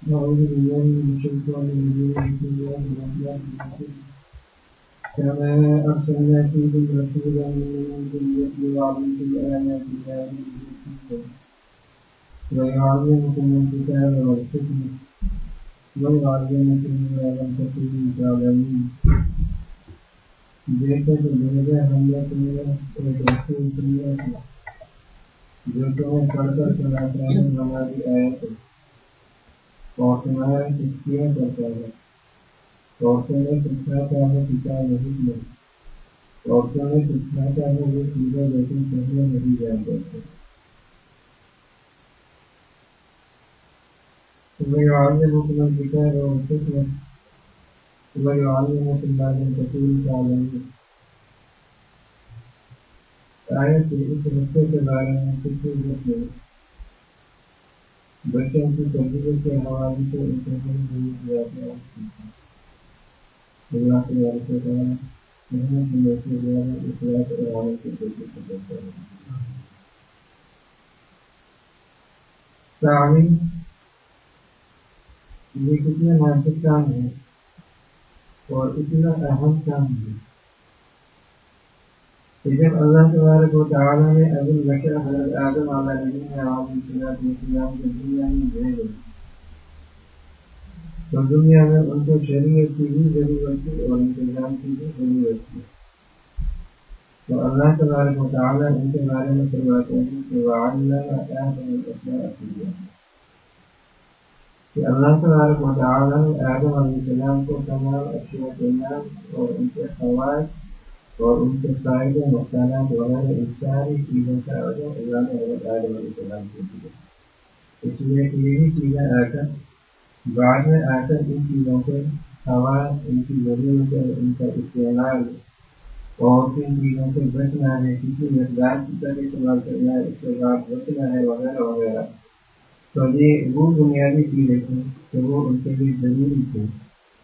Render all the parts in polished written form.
أعوذ بالله من الشيطان الرجيم بسم الله الرحمن الرحيم كما أرسلنا فيكم رسولا منكم يتلو عليكم آيات الله ويعلمكم الكتاب والحكمة ويعلمكم ما لم تكونوا تعلمون جیسے کہ بھیجا ہم نے تمہیں ایک رسول سنیا تھا جو تمہیں پڑھ کر سناتا ہے ہماری آیت اور تمہارا تذکیہ کرتا ہے اور تمہیں سکھاتا ہے کتاب حکمت اور تمہیں سکھاتا ہے وہ چیزیں لیکن پہلے نہیں جانتے تھے وَيُعَلِّمُكُمُ الْكِتَابَ وَالْحِكْمَةَ وَيُعَلِّمُكُم مَّا لَمْ تَكُونُوا تَعْلَمُونَ۔ آیت کے اس حصے کے بارے میں کچھ بتائیں۔ بچوں کی تربیت کے حوالے سے انتظام نہیں کیا گیا اللہ کے واسطے تعالیٰ محمد سے زیادہ اخلاق اور عمل کی کوشش کرتا ہے۔ تعلیم یہ کتنا نازک کام ہے اور اتنا اہم کام ہے کہ جب اللہ تبارک و تعالیٰ نے ابو البشر حضرت آدم علیہ السلام کو دنیا میں بھیجا تو دنیا میں ان کو شریعت کی بھی ضرورت تھی اور انتظام کی بھی ضرورت تھی۔ تو اللہ تبارک و تعالیٰ ان کے بارے میں فرماتے ہیں کہ وَعَلَّمَ آدَمَ الْأَسْمَاءَ كُلَّهَا کہ اللہ تبارک و تعالیٰ نے آدم علیہ السلام کو تمام اشیاء کے نام اور ان کے خواص اور ان کے فائدے نقصانات وغیرہ ان ساری چیزوں کا علم اللہ نے حضرت آدم علیہ السلام کو دیا، اس لیے کہ یہی چیزیں آ کر بعد میں آ کر ان چیزوں کے خواص، ان کی ضرورت ہے، ان کا استعمال اور کن چیزوں سے بچنا ہے، کسی مقدار کی طرح استعمال کرنا ہے، اس کے بعد بچنا ہے وغیرہ وغیرہ۔ تو یہ وہ بنیادی چیزیں تھیں کہ وہ ان کے لیے ضروری تھے۔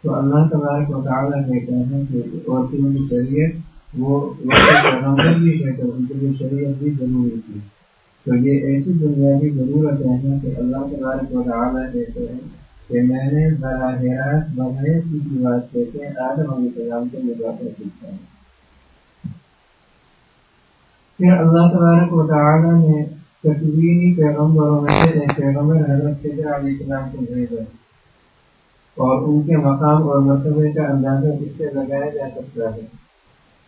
تو اللہ تبارک و تعالیٰ کہتے ہیں کہ عورتوں کی شریعت وہ پیغمبر بھی ہے تو ان کے لیے شریعت بھی ضروری تھی۔ تو یہ ایسی بنیادی ضرورتیں ہیں کہ اللہ تبارک و تعالیٰ کہتے ہیں کہ میں نے براہ راست بغیر کسی واسطے کے آدم علیہ السلام کو مذاکرہ سیکھا ہے۔ پھر اللہ تبارک و تعالیٰ نے تکوینی پیغمبروں میں سے ایک پیغمبر حضرت خضر علیہ السلام کو بھیجا اور ان کے مقام اور مرتبے کا اندازہ اس سے لگایا جا سکتا ہے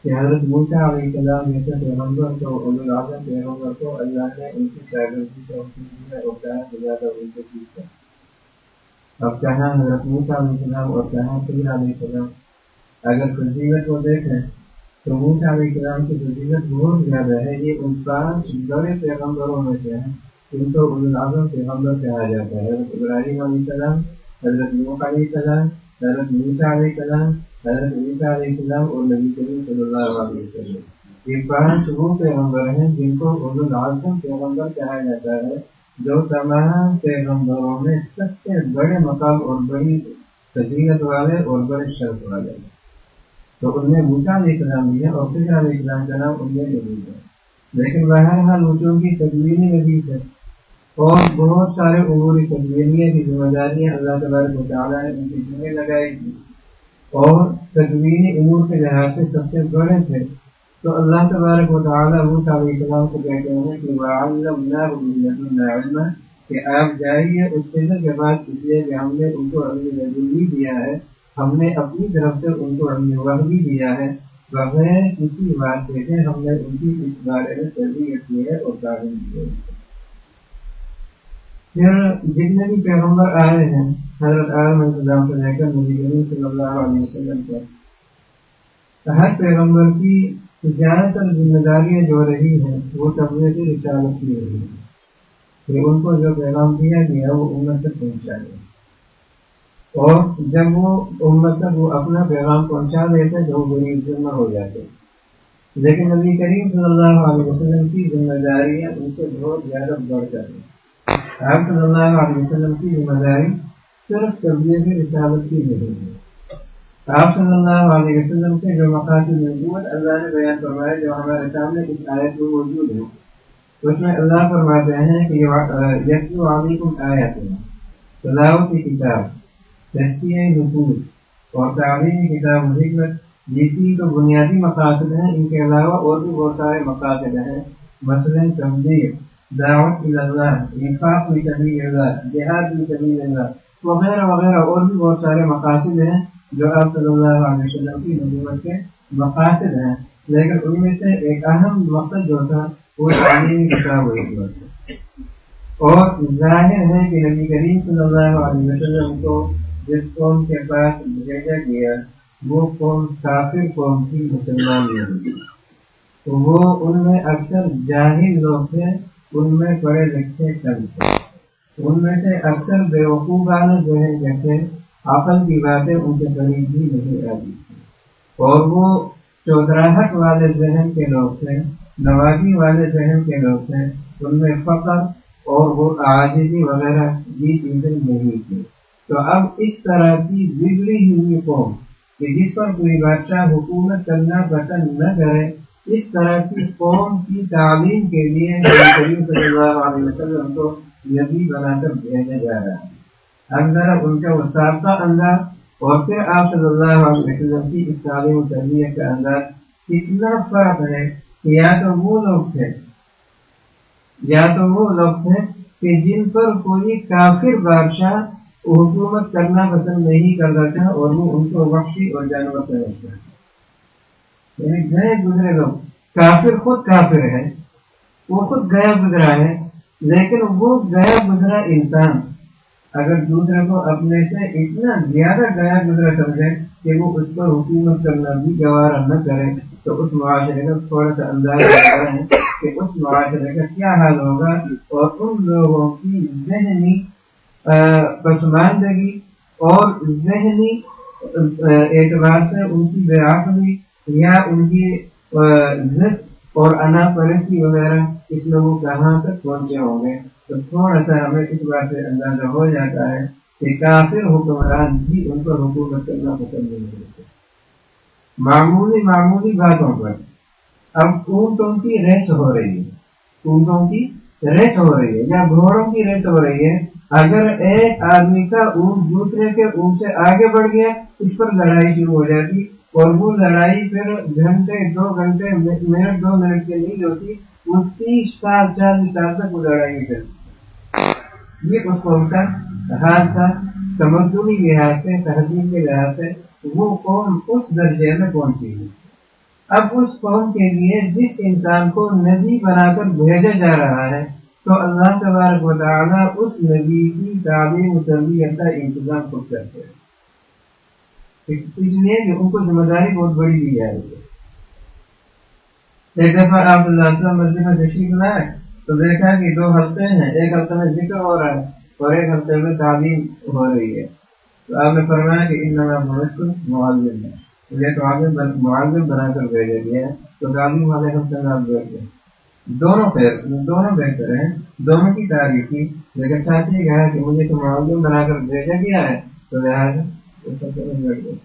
کہ حضرت موسیٰ علیہ السلام جیسے پیغمبر کو اولو العزم پیغمبر کو اللہ نے ان کی شاگردی سے ان کی اور کہاں سے زیادہ ان سے سیکھا۔ اب کہاں حضرت موسیٰ علیہ السلام اور کہاں خضر علیہ السلام، اگر فضیلت کو دیکھیں تو موسیٰ علیہ السلام کی فضیلت بہت زیادہ ہے۔ یہ ان 5 بڑے پیغمبروں میں سے ہیں جن کو اولو العزم پیغمبر کہا جاتا ہے۔ حضرت ابراہیم علیہ السلام، حضرت نوح علیہ السلام، حضرت موسیٰ علیہ السلام، حضرت عیسیٰ علیہ السلام اور نبی کریم صلی اللہ علیہ وسلم۔ یہ 5 وہ پیغمبر ہیں جن کو اولو العزم پیغمبر کہا جاتا ہے، جو تمام پیغمبروں میں سب سے بڑے مقام اور بڑی فضیلت والے اور بڑے شرف والے ہیں۔ تو ان میں موسیٰ علیہ السلام بھی ہے اور خضر علیہ السلام کا نام ان میں نہیں ہے، لیکن بہرحال وہ چونکہ تکوینی نبی ہے اور بہت سارے امور تکوینیہ کی ذمہ داریاں اللہ تبارک و تعالیٰ نے ان کی ذمہ لگائی تھی اور تکوینی امور کے لحاظ سے سب سے بڑے تھے۔ تو اللہ تبارک و تعالیٰ موسیٰ علیہ السلام کو کہتے ہیں کہ وَعَلَّمْنَاهُ مِن لَدُنَّا عِلْمًا کہ آپ جائیے اس خضر کے بعد، اس لیے کہ ہم نے ان کو علم لدنی دیا ہے، ہم نے اپنی طرف سے ان کو علم وحی دیا ہے، بغیر کسی واسطے کے ہم نے ان کی اس بارے میں تربیت کی ہے اور تعلیم دی ہے۔ پھر جتنے بھی پیغمبر آئے ہیں حضرت آدم علیہ السلام سے لے کر نبی کریم صلی اللہ علیہ وسلم تک، ہر پیغمبر کی زیادہ تر ذمہ داریاں جو رہی ہیں وہ تبلیغ رسالت کی رہی ہے کہ ان کو جو پیغام دیا گیا وہ امت تک پہنچائے، اور جب وہ امت تک وہ اپنا پیغام پہنچا دیتے تو وہ بڑی ذمہ ہو جاتے۔ لیکن نبی کریم صلی اللہ علیہ وسلم کی ذمہ داریاں ان سے بہت زیادہ بڑھ کر ہیں۔ آپ صلی اللہ علیہ وسلم کی ذمہ داری صرف تبلیغ رسالت کی نہیں ہے۔ آپ صلی اللہ علیہ وسلم کے جو مقاصد نبوت اللہ نے بیان فرمائے جو ہمارے سامنے اس آیت میں موجود ہے، اس میں اللہ فرماتے ہیں کہ یتلو علیکم آیاتنا تلاوتی کتاب، تزکیہ نفوس اور تعلیمی کتاب و حکمت، یہ تین تو بنیادی مقاصد ہیں۔ ان کے علاوہ اور بھی بہت سارے مقاصد ہیں، مثلاً تبلیغ، دعوت اللہ، انفاق فی سبیل اللہ، جہاد فی سبیل اللہ وغیرہ وغیرہ، اور بھی بہت سارے مقاصد ہیں جو آپ صلی اللہ علیہ وسلم کی نبوت کے مقاصد ہیں۔ لیکن ان میں سے ایک اہم مقصد جو تھا وہ تعلیمی کتاب و حکمت ہے۔ اور ظاہر ہے کہ نبی کریم صلی اللہ علیہ وسلم کو جس قوم کے پاس بھیجا گیا وہ قوم کافر قوم کی، مسلمان نہیں تھی۔ تو وہ ان میں اکثر جاہل لوگ تھے، ان میں پڑھے لکھے کم تھے، ان میں سے اکثر بیوقوفانہ ذہن کے تھے، عقل کی باتیں ان کے قریب بھی نہیں آتی تھی، اور وہ چودراہٹ والے ذہن کے لوگ تھے، نوازی والے ذہن کے لوگ تھے، ان میں فقر اور وہ عاجزی وغیرہ بھی چیزیں نہیں تھی۔ تو اب اس طرح کی بگڑی ہوئی قوم کہ جس پر کوئی بادشاہ حکومت کرنا پسند نہ کرے، اس طرح کی قوم کی تعلیم کے لیے نبی کریم صلی اللہ علیہ وسلم کو نبی بنا کر بھیجا جا رہا ہے۔ اندر ان کا وہ سابقہ انداز اور پھر آپ صلی اللہ علیہ وسلم کی اس تعلیم و تربیت کا انداز کتنا فرق ہے کہ یا تو وہ لوگ تھے کہ جن پر کوئی کافر بادشاہ حکومت کرنا پسند نہیں کرتا تھا اور وہ ان کو وحشی اور جانور سمجھتا تھا، یعنی گئے گزرے لوگ، کافر خود کافر ہے، وہ خود گیا گزرا ہے، لیکن وہ گیا گزرا انسان اگر دوسرے کو اپنے سے اتنا زیادہ گیا گزرا سمجھے کہ وہ اس پر حکومت کرنا بھی گوارا نہ کرے، تو اس معاشرے کا تھوڑا سا اندازہ کریں کہ اس معاشرے کا کیا حال ہوگا، اور ان لوگوں کی ذہنی پسماندگی اور ذہنی اعتبار سے ان کی بے عقلی یا ان کی ضد اور انا پرستی وغیرہ اس لوگوں کہاں تک پہنچے ہوں گے۔ تو تھوڑا سا ہمیں اس بات سے اندازہ ہو جاتا ہے کہ کافر حکمران بھی ان پر حکومت کرنا پسند نہیں کرتے۔ معمولی باتوں پر اب اونٹوں کی ریس ہو رہی ہے یا گھوڑوں کی ریس ہو رہی ہے، اگر ایک آدمی کا اونٹ دوسرے کے اونٹ سے آگے بڑھ گیا، اس پر لڑائی شروع ہو جاتی، اور وہ لڑائی پھر گھنٹے 2 گھنٹے منٹ 2 منٹ کے نہیں ہوتی، وہ 30 سال 40 سال تک وہ لڑائی چلتی۔ یہ اس قوم کا حال تھا، تمدنی لحاظ سے، تہذیب کے لحاظ سے وہ قوم اس درجے میں پہنچی ہے۔ اب اس قوم کے لیے جس انسان کو نبی بنا کر بھیجا جا رہا ہے، تو اللہ تبارک و تعالیٰ اس نبی کی تعلیم و تربیت کا انتظام خود کرتے ہیں، اس لیے کہ ان کو ذمہ داری بہت بڑی دی جا رہی ہے۔ ایک دفعہ آپ صلی اللہ علیہ وسلم مسجد میں تشریف لائے تو دیکھا کہ 2 ہفتے ہیں، ایک ہفتے میں ذکر ہو رہا ہے اور ایک ہفتے میں تعلیم ہو رہی ہے، تو آپ نے فرمایا کہ انما بعثت معلما، مجھے تو معلم بنا کر بھیجا گیا ہے، تو تعلیم والے ہفتے میں آپ بھیج دیں۔ دونوں بہتر ہیں، دونوں کی تعریف کی، لیکن ساتھ ہی کہا کہ مجھے تو معلم بنا کر بھیجا گیا ہے، تو لہٰذا اس ہفتے میں بھیج دیں۔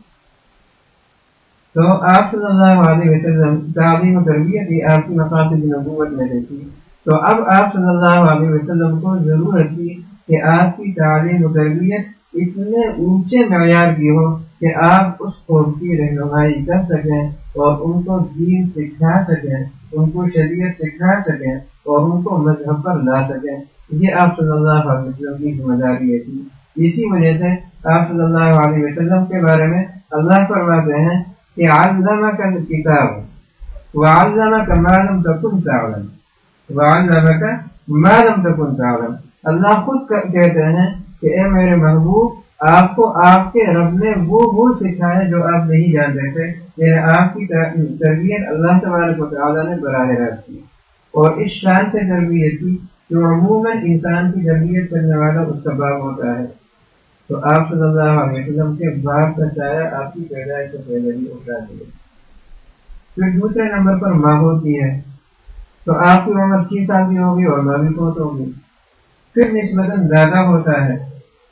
تو آپ صلی اللہ علیہ وسلم تعلیم و تربیت ہی آپ کی مقاصد نبوت میں تھی، تو اب آپ صلی اللہ علیہ وسلم کو ضرورت تھی کہ آپ کی تعلیم و تربیت اتنے اونچے معیار کی ہو کہ آپ اس قوم کی رہنمائی کر سکیں اور ان کو دین سکھا سکیں، ان کو شریعت سکھا سکیں اور ان کو مذہب پر لا سکیں۔ یہ آپ صلی اللہ علیہ وسلم کی ذمہ داری تھی۔ اسی وجہ سے آپ صلی اللہ علیہ وسلم کے بارے میں اللہ فرماتے ہیں کہ علمک الکتاب وعلمک ما لم تکن تعلم وعلمک ما لم تکن تعلم۔ اللہ خود کہتے ہیں کہ اے میرے محبوب، آپ کو آپ کے رب نے وہ سکھائے جو آپ نہیں جانتے تھے، یعنی آپ کی تربیت اللہ تبارک و تعالیٰ نے براہ راست کی، اور اس شان سے تربیت کی جو عموماً انسان کی تربیت کرنے والا اس کا باپ ہوتا ہے۔ تو آپ صلی اللہ علیہ وسلم کے باپ کا سایہ آپ کی پیدائش سے پہلے ہی اٹھا دیا۔ پھر دوسرے نمبر پر ماں ہوتی ہے، تو آپ کی عمر 6 سال کی ہوگی اور ماں بھی بہت ہوگی۔ پھر نسبتاً دادا ہوتا ہے،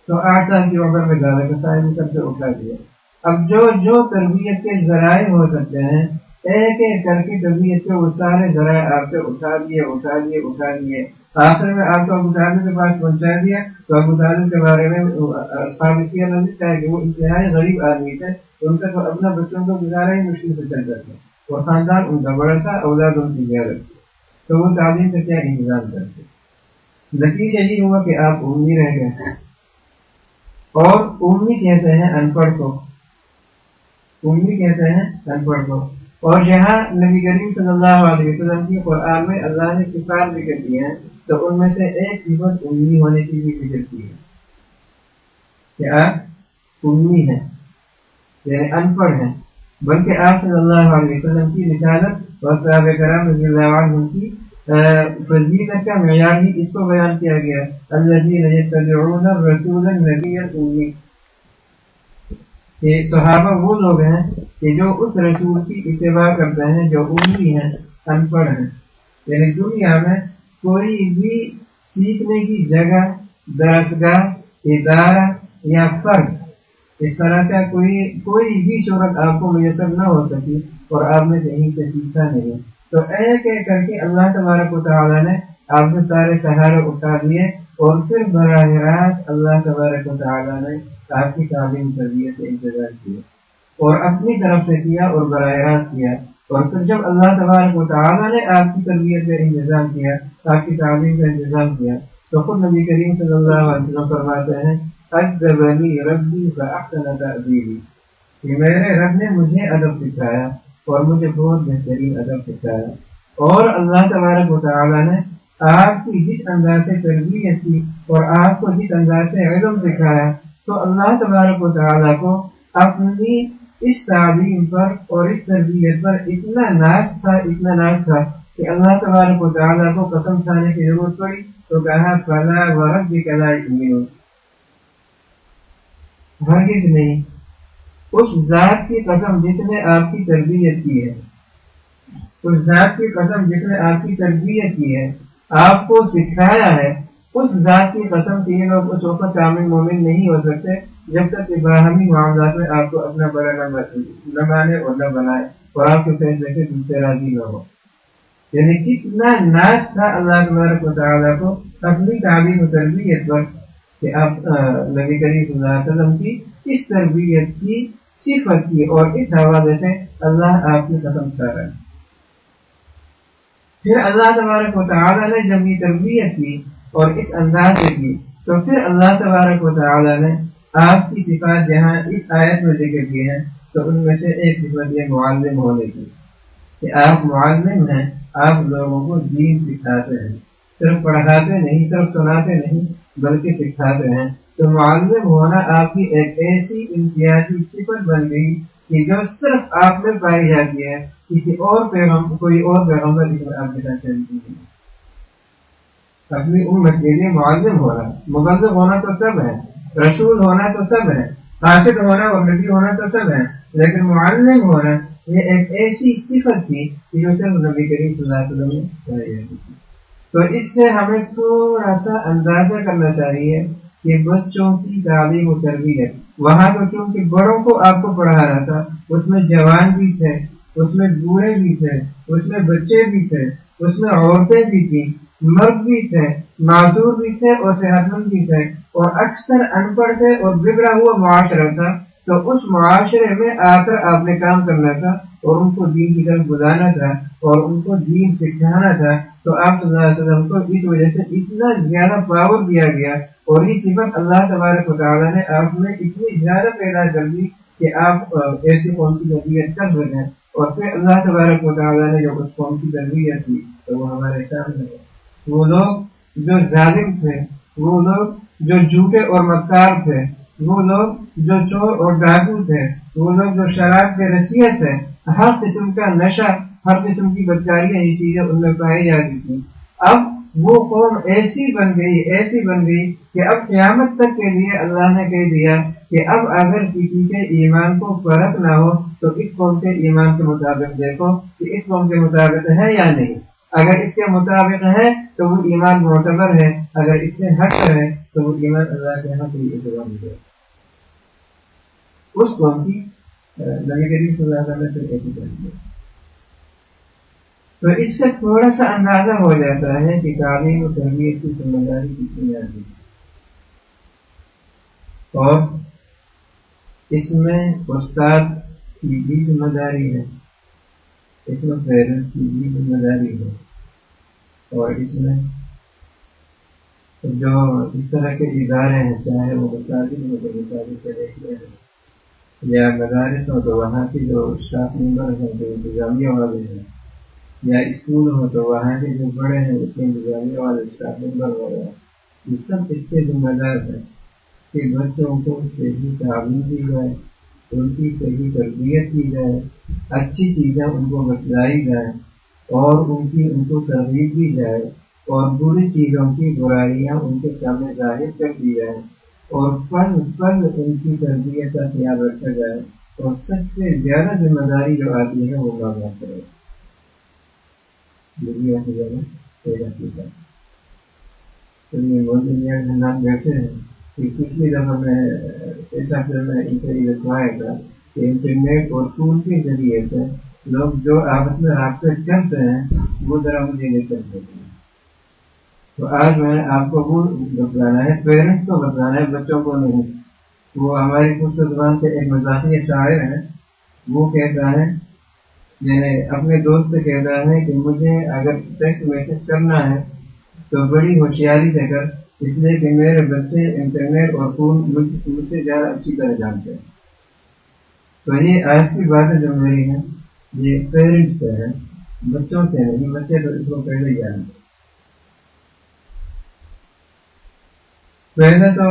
تو 8 سال کی عمر میں دادا کا سایہ بھی سب سے اٹھا دیا۔ اب جو تربیت کے ذرائع ہو سکتے ہیں، ایک ایک کر کے طبیعت کے وہ سارے ذرائع آپ سے اٹھا دیے. آخر میں آپ کو ابو طالب کے پاس پہنچا دیا. تو ابو طالب کے بارے میں اصحاب سیرت میں لکھا ہے کہ وہ انتہائی غریب آدمی تھے. ان کا تو اپنا بچوں کو گزارا ہی مشکل سے چلتا تھا، اور خاندان ان کا بڑا تھا، اولاد ان کی زیادہ تھی، تو وہ تعلیم کا کیا انتظام کرتے. نتیجہ یہ ہوا کہ آپ امی رہ گئے. اور امی کہتے ہیں ان پڑھ کو، امی کہتے ہیں ان پڑھ کو. اور جہاں نبی کریم صلی اللہ علیہ وسلم کی قرآن میں اللہ نے صفات ذکر کی ہیں، تو ان میں سے ایک صفت امی ہونے کی بھی ذکر کی ہے کہ آپ امی ہیں، یعنی ان پڑھ ہیں. بلکہ آپ صلی اللہ علیہ وسلم کی رسالت اور صحابہ کرام رضی اللہ عنہم کی فضیلت کا معیار ہی اس کو بیان کیا گیا. الذین یتبعون الرسول النبی الامی، کہ صحابہ وہ لوگ ہیں کہ جو اس رسول کی اتباع کرتے ہیں جو امی ہیں، ان پڑھ ہیں. یعنی دنیا میں کوئی بھی سیکھنے کی جگہ، درسگاہ، ادارہ یا فرد، اس طرح کا کوئی بھی صورت آپ کو میسر نہ ہو سکی اور آپ نے کہیں سے سیکھا نہیں. تو ایک ایک کر کے اللہ تبارک و تعالیٰ نے آپ سے سارے سہارے اٹھا دیے، اور پھر براہ راست اللہ تبارک و تعالیٰ نے آپ کی تعلیم تربیت سے انتظار کیا، اور اپنی طرف سے کیا اور براہ راست کیا. اور پھر جب اللہ تبارک و تعالیٰ نے آپ کی تربیت کا انتظام کیا، آپ کی تعلیم کا انتظام کیا، تو خود نبی کریم صلی اللہ علیہ وسلم فرماتے ہیں ادبنی ربی فاحسن تأدیبی، کہ میرے رب نے مجھے ادب سکھایا اور مجھے بہت بہترین ادب سکھایا. اور اللہ تبارک و تعالیٰ نے آپ کی جس انداز سے تربیت کی اور آپ کو جس انداز سے علم سکھایا، تو اللہ تبارک و تعالیٰ کو اپنی اس تعلیم پر اور اس تربیت پر اتنا ناز تھا کہ اللہ تبارک و تعالیٰ کو قسم کھانے کی ضرورت پڑی تو کہا فلا وربک لا یؤمنون، ہرگز نہیں، اس ذات کی قسم جس نے آپ کی تربیت کی ہے، اس ذات کی قسم جس نے آپ کی تربیت کی ہے، آپ کو سکھایا ہے، اس ذات کی قسم کہ یہ لوگ اس وقت کامل مومن نہیں ہو سکتے جب تک کہ باہمی معاملات میں آپ کو اپنا بڑا نہ مانے اور نہ بنائے اور آپ کے فیصلے سے دوسرے راضی نہ ہو. یعنی کتنا ناز تھا اللہ تبارک و تعالیٰ کو اپنی تعلیم و تربیت پر کہ آپ نبی کریم صلی اللہ علیہ وسلم کی اس تربیت کی صفت کی، اور اس حوالے سے اللہ آپ کی قسم کھا رہا ہے. پھر اللہ تبارک و تعالیٰ نے جب یہ تربیت کی اور اس انداز سے کی، تو پھر اللہ تبارک و تعالیٰ نے آپ کی صفات جہاں اس آیت میں ذکر کی ہیں، تو ان میں سے ایک صفت یہ معلم ہونے کی، کہ آپ معلم ہیں، آپ لوگوں کو دین سکھاتے ہیں، صرف پڑھاتے نہیں، صرف سناتے نہیں، بلکہ سکھاتے ہیں. تو معلم ہونا آپ کی ایک ایسی امتیازی صفت بن گئی کہ جو صرف آپ میں پائی جاتی ہے، کوئی اور پیغمبر اس میں آپ کے ساتھ چلتی ہے. اپنی امت کے لیے معلم ہونا، مبلغ ہونا تو سب ہے، رسول ہونا تو سب ہے، قاصد ہونا اور نبی ہونا تو سب ہے، لیکن معلم ہونا یہ ایک ایسی صفت تھی کہ جو صرف نبی کریم صلی اللہ علیہ وسلم نے پائی جاتی تھی. تو اس سے ہمیں تھوڑا سا اندازہ کرنا چاہیے کہ بچوں کی تعلیم و تربیت، وہاں تو چونکہ بڑوں کو آپ کو پڑھا رہا تھا، اس میں جوان بھی تھے، اس میں بوڑھے بھی تھے، اس میں بچے بھی تھے، اس میں عورتیں بھی تھیں، مرد بھی تھے، معذور بھی تھے اور صحت مند بھی تھے، اور اکثر ان پڑھ تھے اور بگڑا ہوا معاشرہ تھا. تو اس معاشرے میں آ کر آپ نے کام کرنا تھا اور ان کو دین کی طرف بلانا تھا اور ان کو دین سکھانا تھا. تو آپ صلی اللہ علیہ وسلم کو اس وجہ سے اتنا زیادہ پاور دیا گیا، اور یہ صفت اللہ تبارک و تعالیٰ نے آپ میں اتنی زیادہ پیدا کر دی کہ آپ ایسی قوم کی تربیت کر رہے ہیں. اور پھر اللہ تبارک و تعالیٰ نے جب اس قوم کی تربیت کی تو وہ ہمارے سامنے ہے. وہ لوگ جو ظالم تھے، وہ لوگ جو جھوٹے اور مکار تھے، وہ لوگ جو چور اور ڈاکو تھے، وہ لوگ جو شراب کے رسیت تھے، ہر قسم کا نشہ، ہر قسم کی بدکاریاں، یہ چیزیں ان میں پائی جاتی تھی. اب وہ قوم ایسی بن گئی کہ اب قیامت تک کے لیے اللہ نے کہہ دیا کہ اب اگر کسی کے ایمان کو فرق نہ ہو تو اس قوم کے ایمان کے مطابق دیکھو کہ اس قوم کے مطابق ہے یا نہیں. اگر اس کے مطابق ہے تو وہ ایمان معتبر ہے، اگر اس سے ہٹ کر ہے تو وہ ایمان اللہ کے یہاں کوئی اعتبار نہیں ہے. اس قوم کی نبی کریم صلی اللہ علیہ وسلم نے ایسی کر دیا. تو اس سے تھوڑا سا اندازہ ہو جاتا ہے کہ تعلیم و تربیت کی ذمہ داری کتنی زیادہ ہے، اور اس میں استاد کی بھی ذمہ داری ہے، اس میں پیرنٹس کی بھی ذمہ داری ہے، اور اس میں جو اس طرح کے ادارے ہیں، چاہے وہ مساجد ہو تو مساجد کے دیکھنے ہیں، یا مدارس ہو تو وہاں کے جو اسٹاف ممبر ہیں، جو انتظامیہ والے ہیں، یا اسکول ہو تو وہاں کے جو بڑے ہیں اس کے انتظامیہ والے اسٹاف ممبر وغیرہ، یہ سب اس کے ذمہ دار ہیں کہ بچوں کو صحیح تعلیم دی جائے، ان کی صحیح تربیت کی جائے، اچھی چیزیں ان کو بتلائی جائیں، اور ان کو ترغیب دی جائے، اور بری چیزوں کی برائیاں ان کے سامنے ظاہر کر دی جائیں، اور پل پل ان کی تربیت کا خیال رکھا جائے، اور سب سے زیادہ ذمہ داری جو آتی ہے وہ ماں باپ پر ہے۔ تو یہ وہ دنیا کے نام بیٹھے ہیں کہ پچھلی دفعہ میں ایسا پھر میں ان سے یہ لکھوایا تھا کہ انٹرنیٹ اور فون کے ذریعے سے لوگ جو آپس میں رابطے کرتے ہیں وہ ذرا مجھے لے کر دیتے ہیں۔ تو آج میں نے آپ کو وہ بتلانا ہے، پیرنٹس کو بتلانا ہے، بچوں کو نہیں۔ وہ ہماری خود زبان سے ایک مزاحیہ شاعر ہے، وہ کہتا ہے، یعنی اپنے دوست سے کہتا ہے کہ مجھے اگر ٹیکسٹ میسج کرنا ہے تو بڑی ہوشیاری سے کر، اس لیے کہ میرے بچے انٹرنیٹ اور فون مجھ سے زیادہ اچھی طرح جانتے ہیں۔ تو یہ آج کی باتیں جو میری ہیں یہ پیرنٹس سے ہیں، بچوں سے نہیں، بچے تو اس کو پہلے ہی جانتے۔ پہلے تو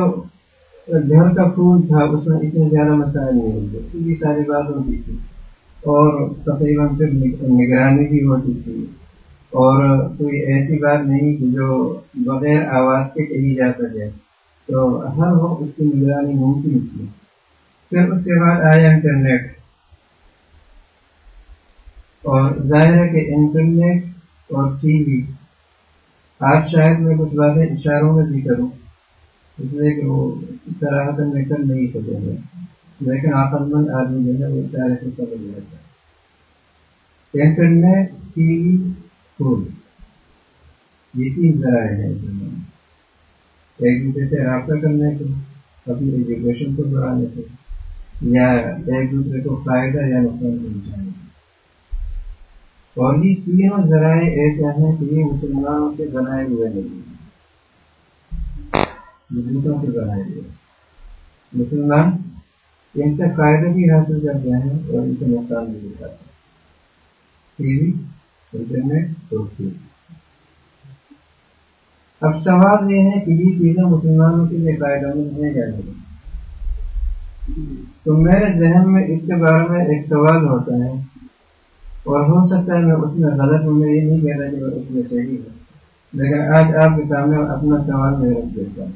گھر کا پھول تھا، اس میں اتنے زیادہ مسائل نہیں ہوتے، سیدھی ساری بات ہوتی تھی، اور تقریباً پھر نگرانی بھی ہوتی تھی، اور کوئی ایسی بات نہیں کہ جو بغیر آواز کے کہی جا سکے، تو ہر وقت اس کی نگرانی ممکن تھی۔ پھر اس کے بعد آیا انٹرنیٹ، اور ظاہر ہے کہ انٹرنیٹ اور ٹی وی، آج شاید میں کچھ باتیں اشاروں میں بھی کروں، اس لیے کہ وہ صراحتاً میں کر نہیں سکے گا، لیکن عقل مند آدمی جو ہے وہ اشارے سے سمجھ جاتا ہے۔ انٹرنیٹ، ٹی وی، فون، یہ تین ذرائع ہیں ایک دوسرے سے رابطہ کرنے کے، اپنی ایجوکیشن کو بڑھانے کے، یا ایک دوسرے کو فائدہ یا نقصان پہنچانے کے۔ اور یہ تینوں ذرائع ایسے ہیں کہ یہ مسلمانوں سے بنائے ہوئے نہیں، مسلمانوں سے بنائے ہوئے، مسلمان ان سے فائدہ بھی حاصل کرتے ہیں اور ان سے نقصان بھی اٹھاتے ہیں۔ ٹی وی، انٹرنیٹ، اور فون۔ اب سوال یہ ہے کہ یہ چیزیں مسلمانوں کے لیے فائدہ مند ہیں یا نہیں؟ تو میرے ذہن میں اس کے بارے میں ایک سوال ہوتا ہے، اور ہو سکتا ہے میں اس میں غلط ہوں، میں یہ نہیں کہہ رہا کہ میں اس میں صحیح ہوں، لیکن آج آپ کے سامنے اپنا سوال میں رکھ دیتا ہوں۔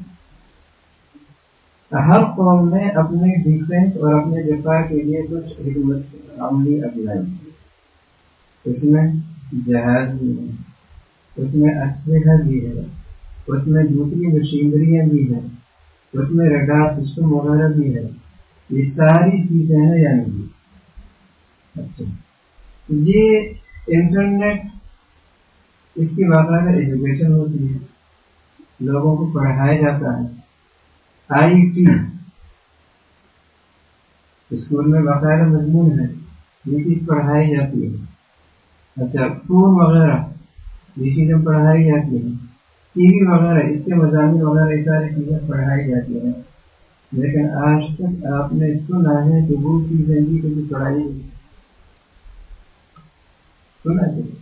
ہر قوم نے اپنے ڈیفینس اور اپنے دفاع کے لیے کچھ حکمت عملی اپنائی، اس میں جہاز بھی ہے، اس میں اسلحہ بھی ہے، اس میں دوسری مشینریاں بھی ہیں، اس میں ریڈار سسٹم وغیرہ بھی ہے، یہ ساری چیزیں ہیں یا نہیں؟ اچھا، یہ انٹرنیٹ، اس کی باقاعدہ ایجوکیشن ہوتی ہے، لوگوں کو پڑھایا جاتا ہے، آئی ٹی اسکول میں باقاعدہ مضمون ہے، یہ چیز پڑھائی جاتی ہے۔ اچھا، فون وغیرہ یہ چیزیں پڑھائی جاتی ہیں، ٹی وی وغیرہ اس کے مضامین وغیرہ یہ ساری چیزیں پڑھائی جاتی ہیں، لیکن آج تک آپ نے سنا ہے کہ وہ چیزیں بھی کبھی پڑھائی سنا چاہیے،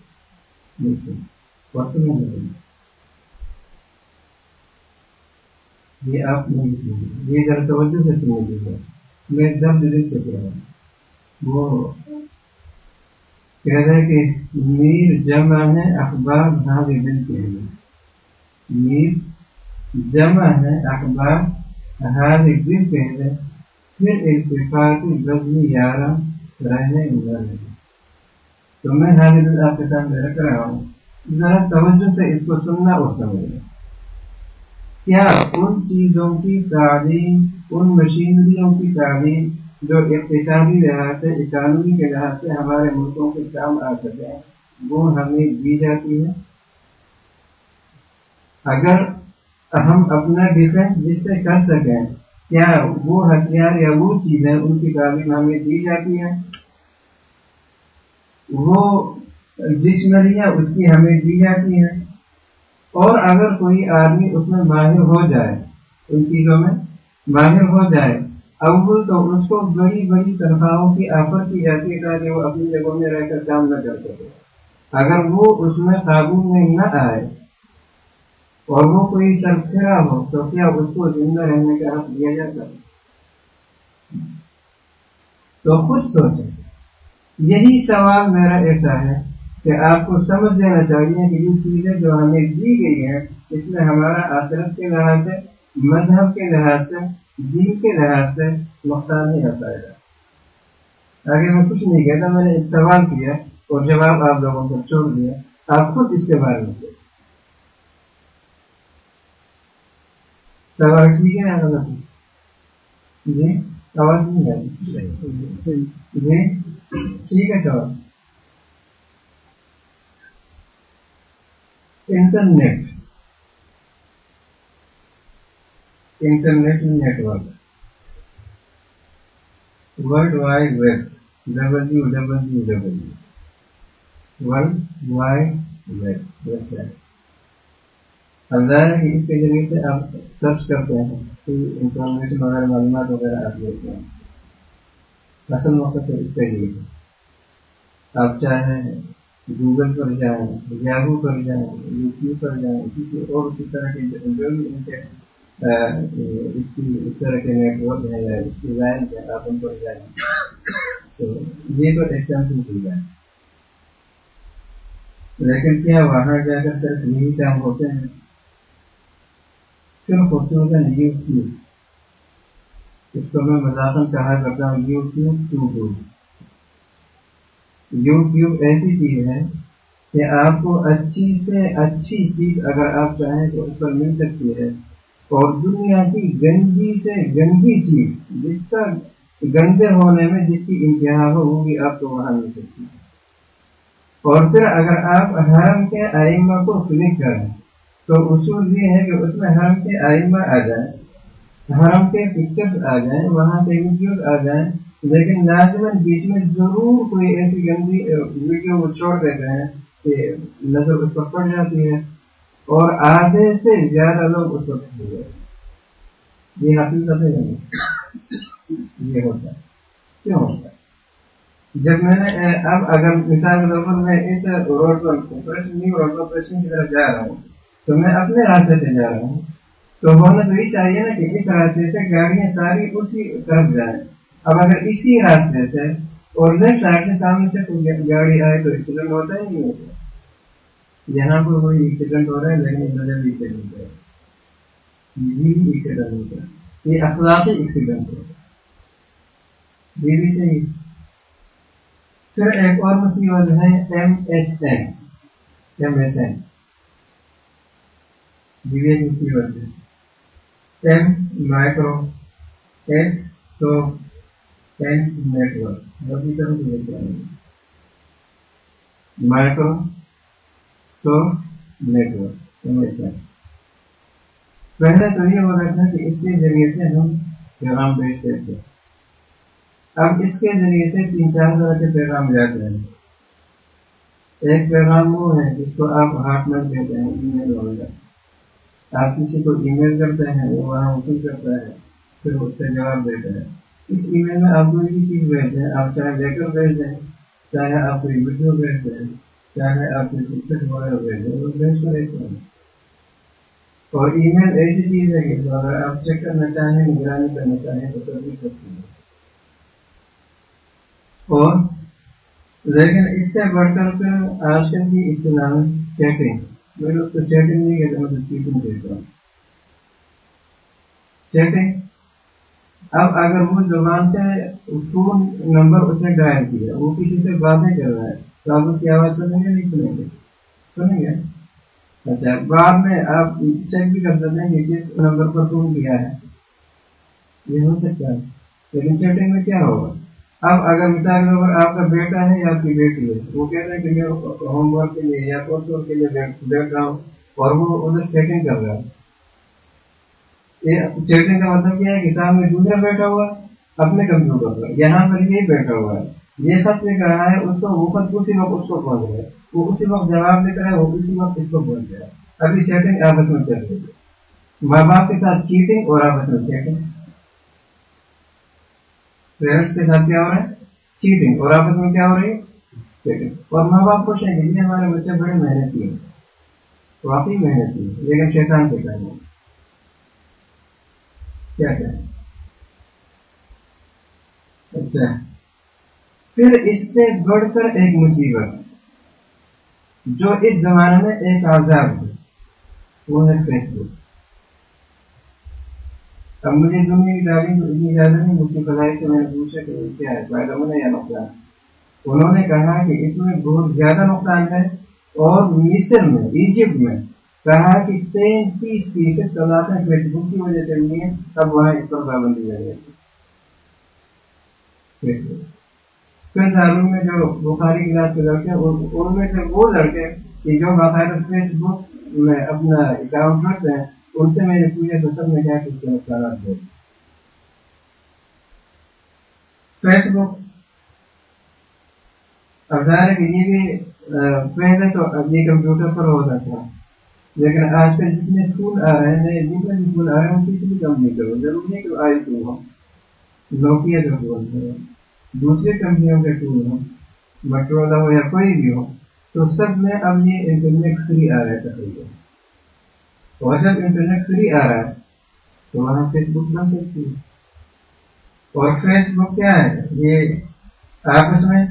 یہ آپ نہیں سنیں، یہ ذرا توجہ سے سنیں گے، میں دم دل سے کہہ رہا ہوں۔ وہ کہہ رہے کہ میر جمع ہے اخبار بھاگ دل کے لیے، میر جمع ہے اخبار ہار دل کہتے، پھر اتفاقی بزمی یارہ رہنے نہ لگے۔ تو میں حال دل آپ کے سامنے رکھ رہا ہوں، ذرا توجہ سے اس کو سننا اور سمجھنا۔ کیا ان چیزوں کی تعلیم، ان مشینریوں کی تعلیم جو اقتصادی لحاظ سے، اکانومی کے لحاظ سے ہمارے ملکوں کے کام آ سکے، وہ ہمیں دی جاتی ہے؟ اگر ہم اپنا ڈیفینس جس سے کر سکیں، کیا وہ ہتھیار یا وہ چیزیں ان کی تعلیم ہمیں دی جاتی ہیں؟ وہ ڈکشنریاں اس کی ہمیں دی جاتی ہیں؟ اور اگر کوئی آدمی اس میں ماہر ہو جائے، ان چیزوں میں ماہر ہو جائے، اول تو اس کو بڑی بڑی تنخواہوں کی آفر کی جاتی ہے تاکہ وہ اپنی جگہوں میں رہ کر کام نہ کر سکے۔ اگر وہ اس میں قابو میں نہ آئے اور وہ کوئی سرفرا ہو تو کیا اس کو زندہ رہنے کا حق دیا جاتا ہے؟ تو خود سوچیں۔ یہی سوال میرا ایسا ہے کہ آپ کو سمجھ لینا چاہیے کہ یہ چیزیں جو ہمیں دی گئی ہیں اس میں ہمارا آخرت کے لحاظ سے، مذہب کے لحاظ سے، دین کے لحاظ سے نقصان نہیں آ پائے گا۔ آگے میں کچھ نہیں کہتا، میں نے ایک سوال کیا اور جواب آپ لوگوں کو چھوڑ دیا، آپ خود اس کے بارے میں سوچیں۔ سوال ٹھیک ہے یا غلط ہے؟ جی آواز نہیں آئی؟ جی ٹھیک ہے سوال۔ Internet network, world wide web, WWW، world wide web ہے۔ اب ظاہر ہے کہ اس کے ذریعے سے آپ سرچ کرتے ہیں، انفارمیشن وغیرہ معلومات وغیرہ آپ لیتے ہیں۔ اصل مقصد تو اس کا یہ ہے، آپ چاہیں گوگل پر جائیں، یاہو پر جائیں، یوٹیوب پر جائیں، کسی اور کس طرح کے جو بھی ان کے اس طرح کے نیٹ ورک ہے یا اس کی لائن ہے، آپ ان پر جائیں۔ تو یہ تو ایگزامپل کی جائے، لیکن کیا وہاں جا کر صرف یہی کام ہوتے ہیں؟ صرف خصوصاً یوٹیوب، اس کو میں مذاقاً کہا کرتا ہوں یوٹیوب ٹو گو۔ یوٹیوب ایسی چیز ہے کہ آپ کو اچھی سے اچھی چیز اگر آپ چاہیں تو اس پر مل سکتی ہے، اور دنیا کی گندی سے گندی چیز جس کا گندے ہونے میں جس کی انتہا ہوگی آپ کو وہاں مل سکتی ہے۔ اور پھر اگر آپ حرم کے ائمہ کو کلک کریں تو اصول یہ ہے کہ اس میں حرم کے ائمہ آ جائیں، حرم کے پکچرز آ جائیں، وہاں کے ویڈیوز آ جائیں، لیکن لازماً بیچ میں ضرور کوئی ایسی گندی ویڈیو وہ چھوڑ دیتے ہیں کہ نظر اس پر پڑ جاتی ہے، اور آدھے سے زیادہ لوگ اس پر پڑ جاتے ہیں۔ یہ حقیقت ہے نہیں، یہ ہوتا ہے۔ کیوں ہوتا ہے؟ جب میں نے اب اگر مثال کے طور پر میں اس روڈ پر نیو روڈ پر پریشن کی طرف جا رہا ہوں تو میں اپنے راستے سے جا رہا ہوں، تو ہونا تو یہ چاہیے نا کہ اس راستے سے گاڑیاں ساری اسی طرف جائیں۔ اب اگر اسی راستے سے اور لیفٹ سائڈ سے سامنے سے کوئی گاڑی آئے تو ایکسیڈنٹ ہوتا ہی نہیں ہوتا۔ یہاں پر کوئی ایکسیڈنٹ ہو رہا ہے لیکن ادھر بھی ایکسیڈنٹ ہو رہا ہے، یہ بھی ایکسیڈنٹ ہوتا ہے، یہ اخلاقی ایکسیڈنٹ ہوتا ہے، یہ بھی صحیح۔ پھر ایک اور مصیبت ہے MSN، یہ ایک مصیبت ہے۔ M مائکرو، S سو، N نیٹ ورک، بہت طرح سے دیکھ رہے ہیں، مائکرو سو نیٹ ورک MSN۔ پہلے تو یہ ہو رہا تھا کہ اس کے ذریعے سے ہم پیغام بھیجتے تھے، اب اس کے ذریعے سے 3-4 طرح کے پیغام جاتے ہیں۔ ایک پیغام وہ ہے جس کو آپ ہاٹ میل کہتے ہیں، ای میل وغیرہ، آپ کسی کو ای میل کرتے ہیں، وہ وہاں وصول کرتا ہے، پھر اس سے جواب دیتا ہے۔ اس ای میل میں آپ کوئی بھی چیز بھیجتے ہیں، آپ چاہے لیٹر بھیج دیں، چاہے آپ کوئی ویڈیو بھیج دیں، چاہے آپ کوئی پکچر وغیرہ بھیج دیں، وہ بھیج کر دیتے ہیں۔ اور ای میل ایسی چیز ہے کہ اگر آپ چیک کرنا چاہیں، نگرانی کرنا چاہیں تو کر بھی سکتے ہیں۔ اور لیکن اس سے بڑھ کر پھر آج کل کی اصطلاح چیٹنگ، میں اس کو چیٹنگ نہیں کہتا، میں چیٹنگ کہتا ہوں، چیٹنگ۔ اب اگر وہ زبان سے فون نمبر اس نے ڈائل کیا، وہ کسی سے باتیں کر رہا ہے تو آپ اس کی آواز سنیں گے نہیں سنیں گے؟ سنیں گے۔ اچھا، بعد میں آپ چیک بھی کر سکتے ہیں کہ کس نمبر پر فون کیا ہے، یہ ہو سکتا ہے، لیکن چیٹنگ میں کیا ہوگا؟ اب اگر مثال کے اوپر آپ کا بیٹا ہے یا آپ کی بیٹی ہے، وہ کہتے ہیں کہ میں ہوم ورک کے لیے یا کورس ورک کے لیے بیٹھ رہا ہوں، اور وہ ادھر چیٹنگ کر رہا ہے. چیٹنگ کا مطلب کیا ہے کہ سامنے دوسرا بیٹھا ہوا اپنے کمپیوٹر پر، یہاں پر یہ بیٹھا ہوا ہے، یہ خط لکھ رہا ہے، اس کو وہ خط اسی وقت اس کو پہنچ رہا ہے، وہ اسی وقت جواب لکھ رہا ہے، وہ اسی وقت اس کو پہنچ رہا ہے. ابھی چیٹنگ آپس میں چل رہی ہے، ماں باپ کے ساتھ چیٹنگ اور آپس میں چیٹنگ. پیرنٹس کے ساتھ کیا ہو رہا ہے؟ چیٹنگ، اور آپس میں کیا ہو رہی ہے؟ چیٹنگ. اور ماں باپ خوش ہیں کہ یہ ہمارے بچے بڑے محنتی ہیں، واقعی محنتی ہیں، لیکن شیطان کے کام ہے. کیا کریں؟ اچھا، پھر اس سے بڑھ کر ایک مصیبت جو اس زمانے میں ایک عذاب ہے، وہ ہے فیس بک. اب مجھے دنیا کی تعلیم اتنی زیادہ نہیں، مجھ کی فضائی سے میں نے پوچھا کہ کیا ہے، فائدہ ہونا یا نقصان. انہوں نے کہا کہ اس میں بہت زیادہ نقصان ہے، اور مصر میں، ایجپٹ میں کہا کہ 33% طلاقیں فیس بک کی وجہ سے ہوئی ہیں. اب وہاں اس پر پابندی لگ رہی ہے. پھر تعلیم میں جو بخاری کلاس کے لڑکے، ان میں سے وہ لڑکے کہ جو باقاعدہ فیس بک میں اپنا اکاؤنٹ رکھتے ہیں، ان سے میں نے پوچھا تو سب نے کہا کہ اس کے نقصانات ہوئے. فیس بک اب ظاہر ہے کہ یہ بھی پہلے تو یہ کمپیوٹر پر ہوتا تھا، لیکن آج کل جتنے فون آ رہے ہیں، جتنے بھی فون آ رہے ہیں کسی بھی کمپنی کے ہو، ضروری نہیں کہ آئی فون ہو، نوکیا کا فون ہو، دوسری کمپنیوں کے ٹول ہوں، مٹرولا ہو یا کوئی بھی ہو، تو سب میں اب یہ انٹرنیٹ فری آ رہا ہے تقریباً. اور جب انٹرنیٹ فری آ رہا ہے تو وہاں فیس بک بن سکتی ہے. اور فیس بک کیا ہے؟ یہ آپس میں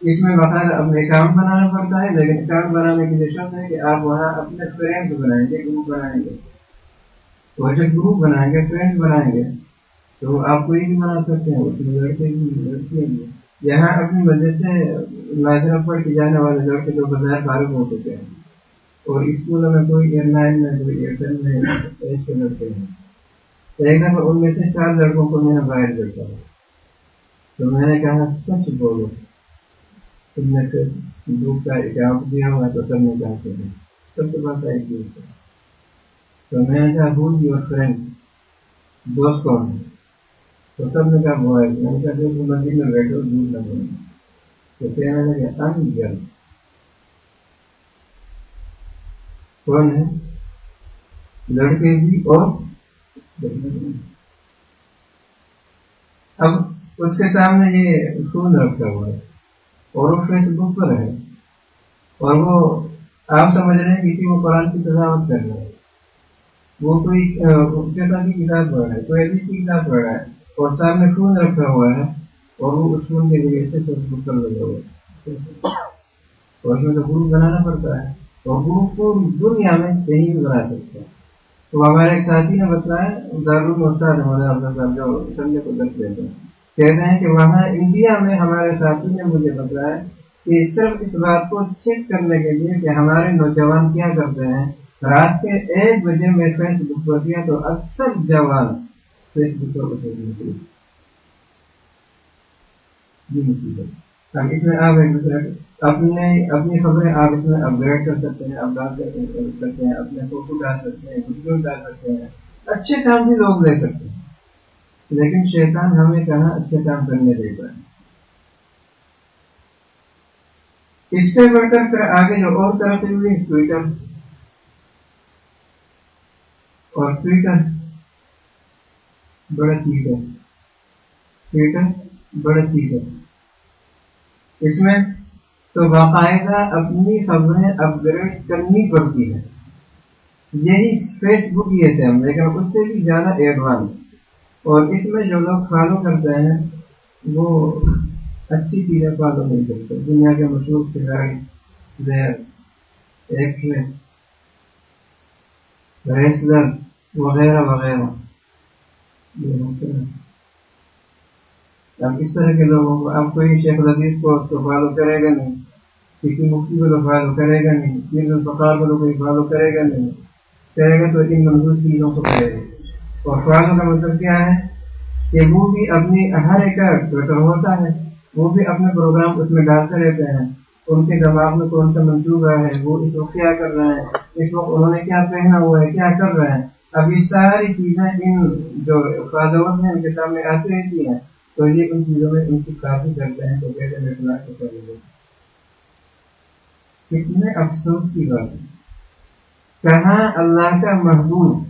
اس میں باقاعدہ اپنے اکاؤنٹ بنانا پڑتا ہے، لیکن اکاؤنٹ بنانے کے لیے شرط ہے کہ آپ وہاں اپنے فرینڈز بنائیں گے، گروپ بنائیں گے. اور جب گروپ بنائیں گے، فرینڈز بنائیں گے، تو آپ کوئی بھی بنا سکتے ہیں، اس میں لڑکے بھی لڑکیاں بھی. یہاں اپنی وجہ سے ناظرہ پڑھ کے جانے والے لڑکے تو بظاہر فارغ ہو چکے ہیں، اور اسکولوں میں کوئی ایئر 9 میں، کوئی ایئر 10 میں ایج کے لڑکے ہیں. ایک دفعہ ان میں سے 4 لڑکوں کو میں نے باہر دیکھا، تو میں نے کہا سچ بولو، تم نے فیس بک کا اکاؤنٹ دیا ہوا؟ تو سب نے کہا کہ نہیں. سب کے پاس ایک دوست ہے. تو میں نے کہا ہو یور فرینڈ، دوست کون ہے؟ تو سب نے کہا وہ ہے. میں نے کہا دیکھو مسجد میں بیٹھو، دودھ نہ بولنا. تو کہنے لگے ان گرلس. کون ہے؟ لڑکے بھی اور اب اس کے سامنے یہ فون رکھا ہوا ہے اور وہ فیس بک پر ہے، اور وہ آپ سمجھ رہے ہیں کہ وہ قرآن کی تلاوت کر رہا ہے، وہ کوئی فقہ کی کتاب پڑھ رہا ہے، کوئی حدیث کی کتاب پڑھ رہا ہے، اور سامنے فون رکھا ہوا ہے، اور وہ اس فون کے ذریعے سے فیس بک پر لگا ہوا ہے. اور اس میں تو گروپ بنانا پڑتا ہے، اور گروپ کو دنیا میں کہیں بھی بنا سکتا ہے. تو ہمارے ایک ساتھی نے بتایا، دارالعلوم استاد ہمارے جو سنڈے کو درس دیتے ہیں، کہتے ہیں کہ وہاں انڈیا میں ہمارے ساتھی نے مجھے بتایا کہ صرف اس بات کو چیک کرنے کے لیے کہ ہمارے نوجوان کیا کرتے ہیں، رات کے 1 بجے میں فیس بک پر دیا تو اکثر جوان فیس بک پر ہوتے. اب اس میں آپ ایک دوسرے اپنی خبریں آپ اس میں اپڈیٹ کر سکتے ہیں، اپ ڈال کر سکتے ہیں، اپنے فوٹو ڈال سکتے ہیں، ویڈیو ڈال سکتے ہیں، اچھے کام بھی لوگ لے سکتے ہیں. لیکن شیطان ہمیں کہاں اچھے کام کرنے دیتا ہے. اس سے بڑھ کر پھر آگے جو اور ترقی ہوئی، ٹویٹر. اور ٹویٹر بڑا چیز ہے، ٹویٹر بڑا چیز ہے. اس میں تو باقاعدہ اپنی خبریں اپ گریڈ کرنی پڑتی ہے. یہی فیس بک یہ سیم، لیکن اس سے بھی زیادہ ایڈوانس. اور اس میں جو لوگ فالو کرتے ہیں وہ اچھی چیزیں فالو نہیں کرتے. دنیا کے مشہور کھلاڑی، ایکٹریس، ریسلرز وغیرہ وغیرہ، اب اس طرح کے لوگوں کو اب کوئی شیخ الحدیث کو تو فالو کرے گا نہیں، کسی مفتی کو تو فالو کرے گا نہیں، پیر الفقار کو تو کوئی فالو کرے گا نہیں، کرے گا تو ان منظور چیزوں کو کرے گا. اور فالو کا مطلب کیا ہے؟ کہ وہ بھی اپنی ہر ایک کا ٹویٹر ہوتا ہے، وہ بھی اپنے پروگرام اس میں ڈالتے رہتے ہیں، ان کے دماغ میں کون سا منصوبہ ہے، وہ اس وقت کیا کر رہے ہیں، اس وقت انہوں نے کیا پہنا ہوا ہے، کیا کر رہے ہیں. اب یہ ساری چیزیں ان جو فادوت ہیں ان کے سامنے آتی رہتی ہیں، تو یہ ان چیزوں میں ان کی کافی کرتے ہیں. تو کہتے ہیں کتنے افسوس کی بات ہے، کہاں اللہ کا محبوب،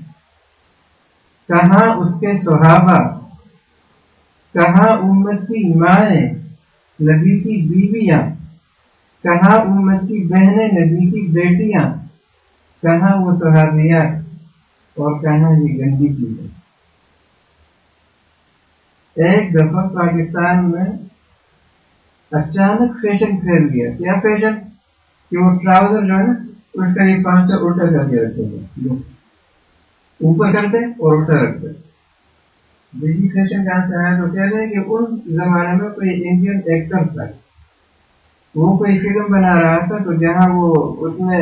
کہاں اس کے صحابہ، کہاں امت کی مائیں، نبی کی بیویاں، کہاں امت کی بہنیں، نبی کی بیٹیاں، کہاں وہ صحابیات، اور کہاں یہ گندی چیزیں. ایک دفعہ پاکستان میں اچانک فیشن پھیل گیا. کیا فیشن؟ کہ وہ ٹراؤزر جو ہے نا اس کا یہ 5 الٹا کر کے رکھتے ہیں، اوپر کرتے اور الٹا رکھتے. دیکھیے فیشن کہاں سے آیا؟ تو کہہ رہے ہیں کہ ان زمانے میں کوئی انڈین ایکٹر تھا، وہ کوئی فلم بنا رہا تھا، تو جہاں وہ اس نے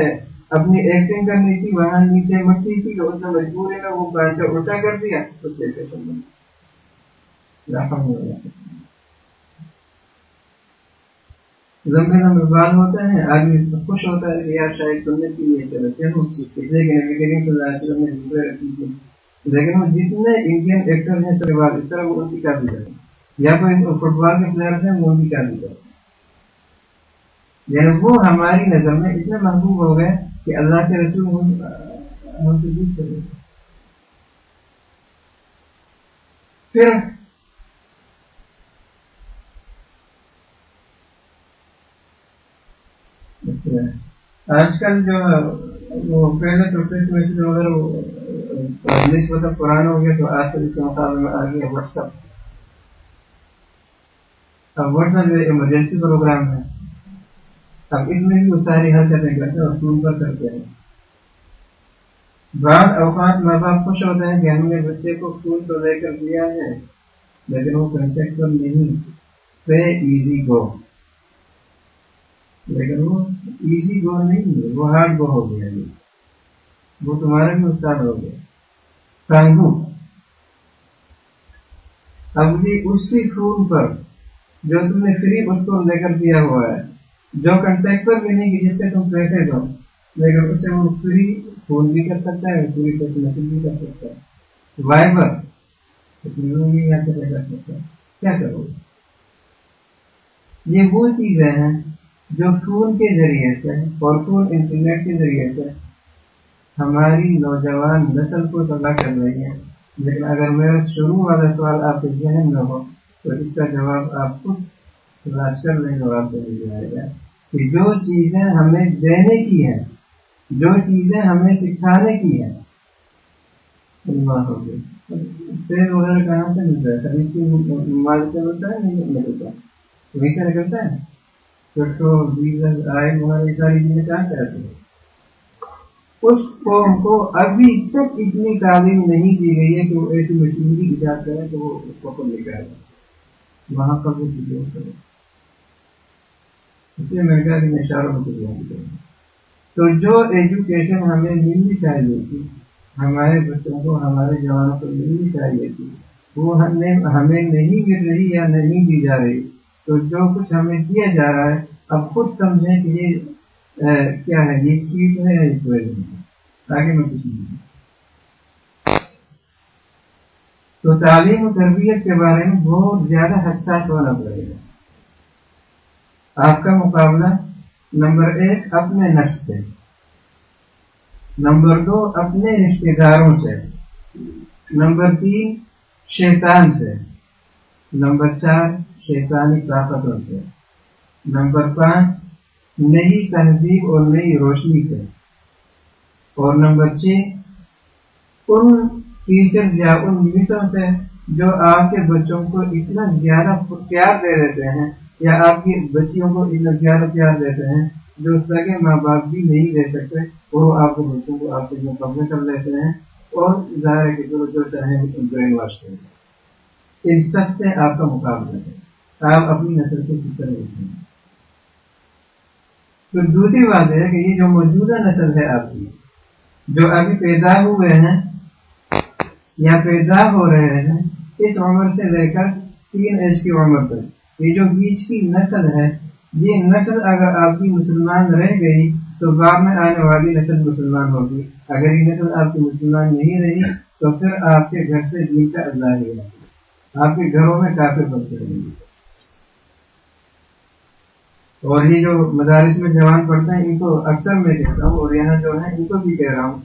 اپنی ایکٹنگ کرنی تھی وہاں نیچے مٹی تھی، تو اس نے مجبوری میں وہ 5 الٹا کر دیا، اس سے فیشن بنا. لمبے لمبے بال ہوتے ہیں، آدمی خوش ہوتا ہے کہ یار شاید سننے کے لیے چلتے ہیں اسے کہ نبی کریم صلی اللہ علیہ وسلم نے جوتے رکھی تھی. لیکن وہ جتنے انڈین ایکٹر ہیں سب بات اس طرح وہ ان کی کاپی کرتے ہیں، یا کوئی فٹ بال کے پلیئر ہیں وہ ان کی کاپی کرتے ہیں. یعنی وہ ہماری نظر میں اتنے محبوب ہو گئے کہ اللہ کے رسول ہم سے دور چلے گئے. پھر آج کل جو وہ پہلے تو ٹیکسٹ میسج وغیرہ انگلش مطلب پرانا ہو گیا، تو آج کل اس کے مقابلے میں آ گیا واٹس ایپ. اب واٹس ایپ ایمرجنسی پروگرام ہے، اب اس میں بھی وہ ساری حرکتیں کرتے ہیں اور فون پر کرتے ہیں. بعض اوقات ماں باپ خوش ہوتے ہیں کہ ہم نے بچے کو فون تو لے کر دیا ہے، لیکن وہ کنٹیکٹ پر نہیں، پے ایزی گو. لیکن وہ ایزی گو نہیں ہے، وہ ہارڈ گو ہو گیا، وہ تمہارے بھی استاد ہو گیا. کانگو اب بھی اس کی فون پر جو تم نے فری اس کو لے کر دیا ہوا ہے، جو کنٹیکٹ پر بھی نہیں کہ جس سے تم پیسے دو، لیکن اس سے وہ فری فون بھی کر سکتا ہے، فری ٹیکسٹ میسج بھی کر سکتا ہے. وائبر یہاں سے کر سکتا ہے. کیا کرو؟ یہ وہ چیزیں ہیں جو فون کے ذریعے سے اور فون انٹرنیٹ کے ذریعے سے ہماری نوجوان نسل کو تباہ کر رہی ہے. لیکن اگر میرا شروع والا سوال آپ کے ذہن میں ہو تو اس کا جواب آپ خود تلاش کر لیں، جواب دے جائے گا کہ جو چیزیں ہمیں دینے کی ہیں، جو چیزیں ہمیں سکھانے کی ہیں، اللہ ہو گئی. تیل وغیرہ کہاں سے ملتا ہے؟ خرید کی مال سے ملتا ہے، نہیں ملتا، وہیں سے نکلتا ہے. پیٹرول، ڈیزل، آئل وغیرہ ساری چیزیں کہاں سے آتی ہیں؟ اس قوم کو ابھی تک اتنی تعلیم نہیں دی گئی ہے کہ وہ ایسی مشینری ایجاد کرے کہ وہ اس کو لے کے آئے وہاں پر وہ چیزیں کرے. اس لیے میں کہا کہ میں اشاروں میں کچھ نہیں کروں. تو جو ایجوکیشن ہمیں ملنی چاہیے تھی، ہمارے بچوں کو، ہمارے جوانوں کو ملنی چاہیے تھی، وہ ہمیں نہیں مل رہی یا نہیں دی جا رہی. تو جو کچھ ہمیں دیا جا رہا ہے اب خود سمجھیں کہ یہ کیا ہے، یہ سیٹ ہے یا یہ پوائزن ہے، تاکہ میں کچھ نہیں. تو تعلیم و تربیت کے بارے میں بہت زیادہ حساس ہونا پڑے گا. آپ کا مقابلہ نمبر 1 اپنے نفس سے، نمبر 2 اپنے رشتے داروں سے، نمبر 3 شیطان سے، نمبر 4 شیطانی طاقتوں سے، نمبر 5 نئی تہذیب اور نئی روشنی سے، اور نمبر 6 ان ٹیچر یا ان مسوں سے جو آپ کے بچوں کو اتنا زیادہ پیار دے دیتے ہیں، یا آپ کی بچیوں کو اتنا زیادہ پیار دیتے ہیں جو سگے ماں باپ بھی نہیں دے سکتے، وہ آپ کے بچوں کو آپ سے مقابلے کر لیتے ہیں اور ظاہر ہے کہ جو چاہیں برین واش کریں. ان سب سے آپ کا مقابلہ ہے، آپ اپنی نسل کو کس طرح دیکھیں گے. تو دوسری بات ہے کہ یہ جو موجودہ نسل ہے آپ کی، جو ابھی پیدا ہوئے ہیں یا پیدا ہو رہے ہیں، اس عمر سے لے کر 3 ایج کی عمر تک، یہ جو بیچ کی نسل ہے، یہ نسل اگر آپ کی مسلمان رہ گئی تو بعد میں آنے والی نسل مسلمان ہوگی. اگر یہ نسل آپ کی مسلمان نہیں رہی تو پھر آپ کے گھر سے دین کا اضلاع نہیں ہوگا، آپ کے گھروں میں کافر بنتے رہیں گے. اور یہ جو مدارس میں جوان پڑھتے ہیں ان کو اکثر میں کہتا ہوں، اور یہاں جو ہے ان کو بھی کہہ رہا ہوں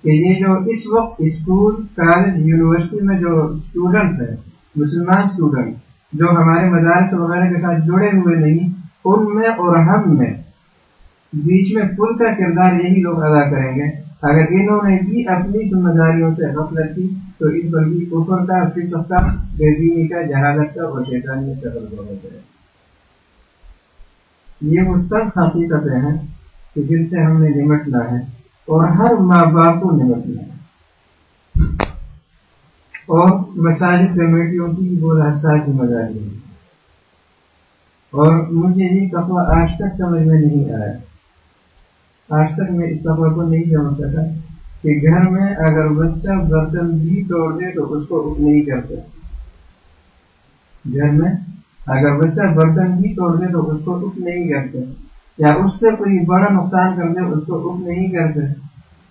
کہ یہ جو اس وقت اسکول کالج یونیورسٹی میں جو اسٹوڈنٹس ہیں، مسلمان اسٹوڈنٹ جو ہمارے مدارس وغیرہ کے ساتھ جڑے ہوئے نہیں، ان میں اور ہم میں بیچ میں پل کا کردار یہی لوگ ادا کریں گے. اگر انہوں نے بھی اپنی ذمہ داریوں سے غفلت کی تو ان پر بھی کفر کا، فسق کا، بے دینی کا، جہالت کا اور شیطانیت کا غلبہ ہو جائے. یہ وہ سب حقیقتیں ہیں کہ جن سے ہم نے نمٹنا ہے، اور ہر ماں باپ کو نمٹنا ہے، اور مساجد کمیٹیوں کی وہ حساس ذمہ داری ہے. اور مجھے یہ تقویٰ آج تک سمجھ میں نہیں آیا، آج تک میں اس تقویٰ کو نہیں سمجھ سکا کہ گھر میں اگر بچہ برتن بھی توڑ دے تو اس کو اف نہیں کرتے. گھر میں اگر بچہ برتن بھی توڑ دے تو اس کو اف نہیں کرتے، یا اس سے کوئی بڑا نقصان کر دے اس کو اف نہیں کرتے.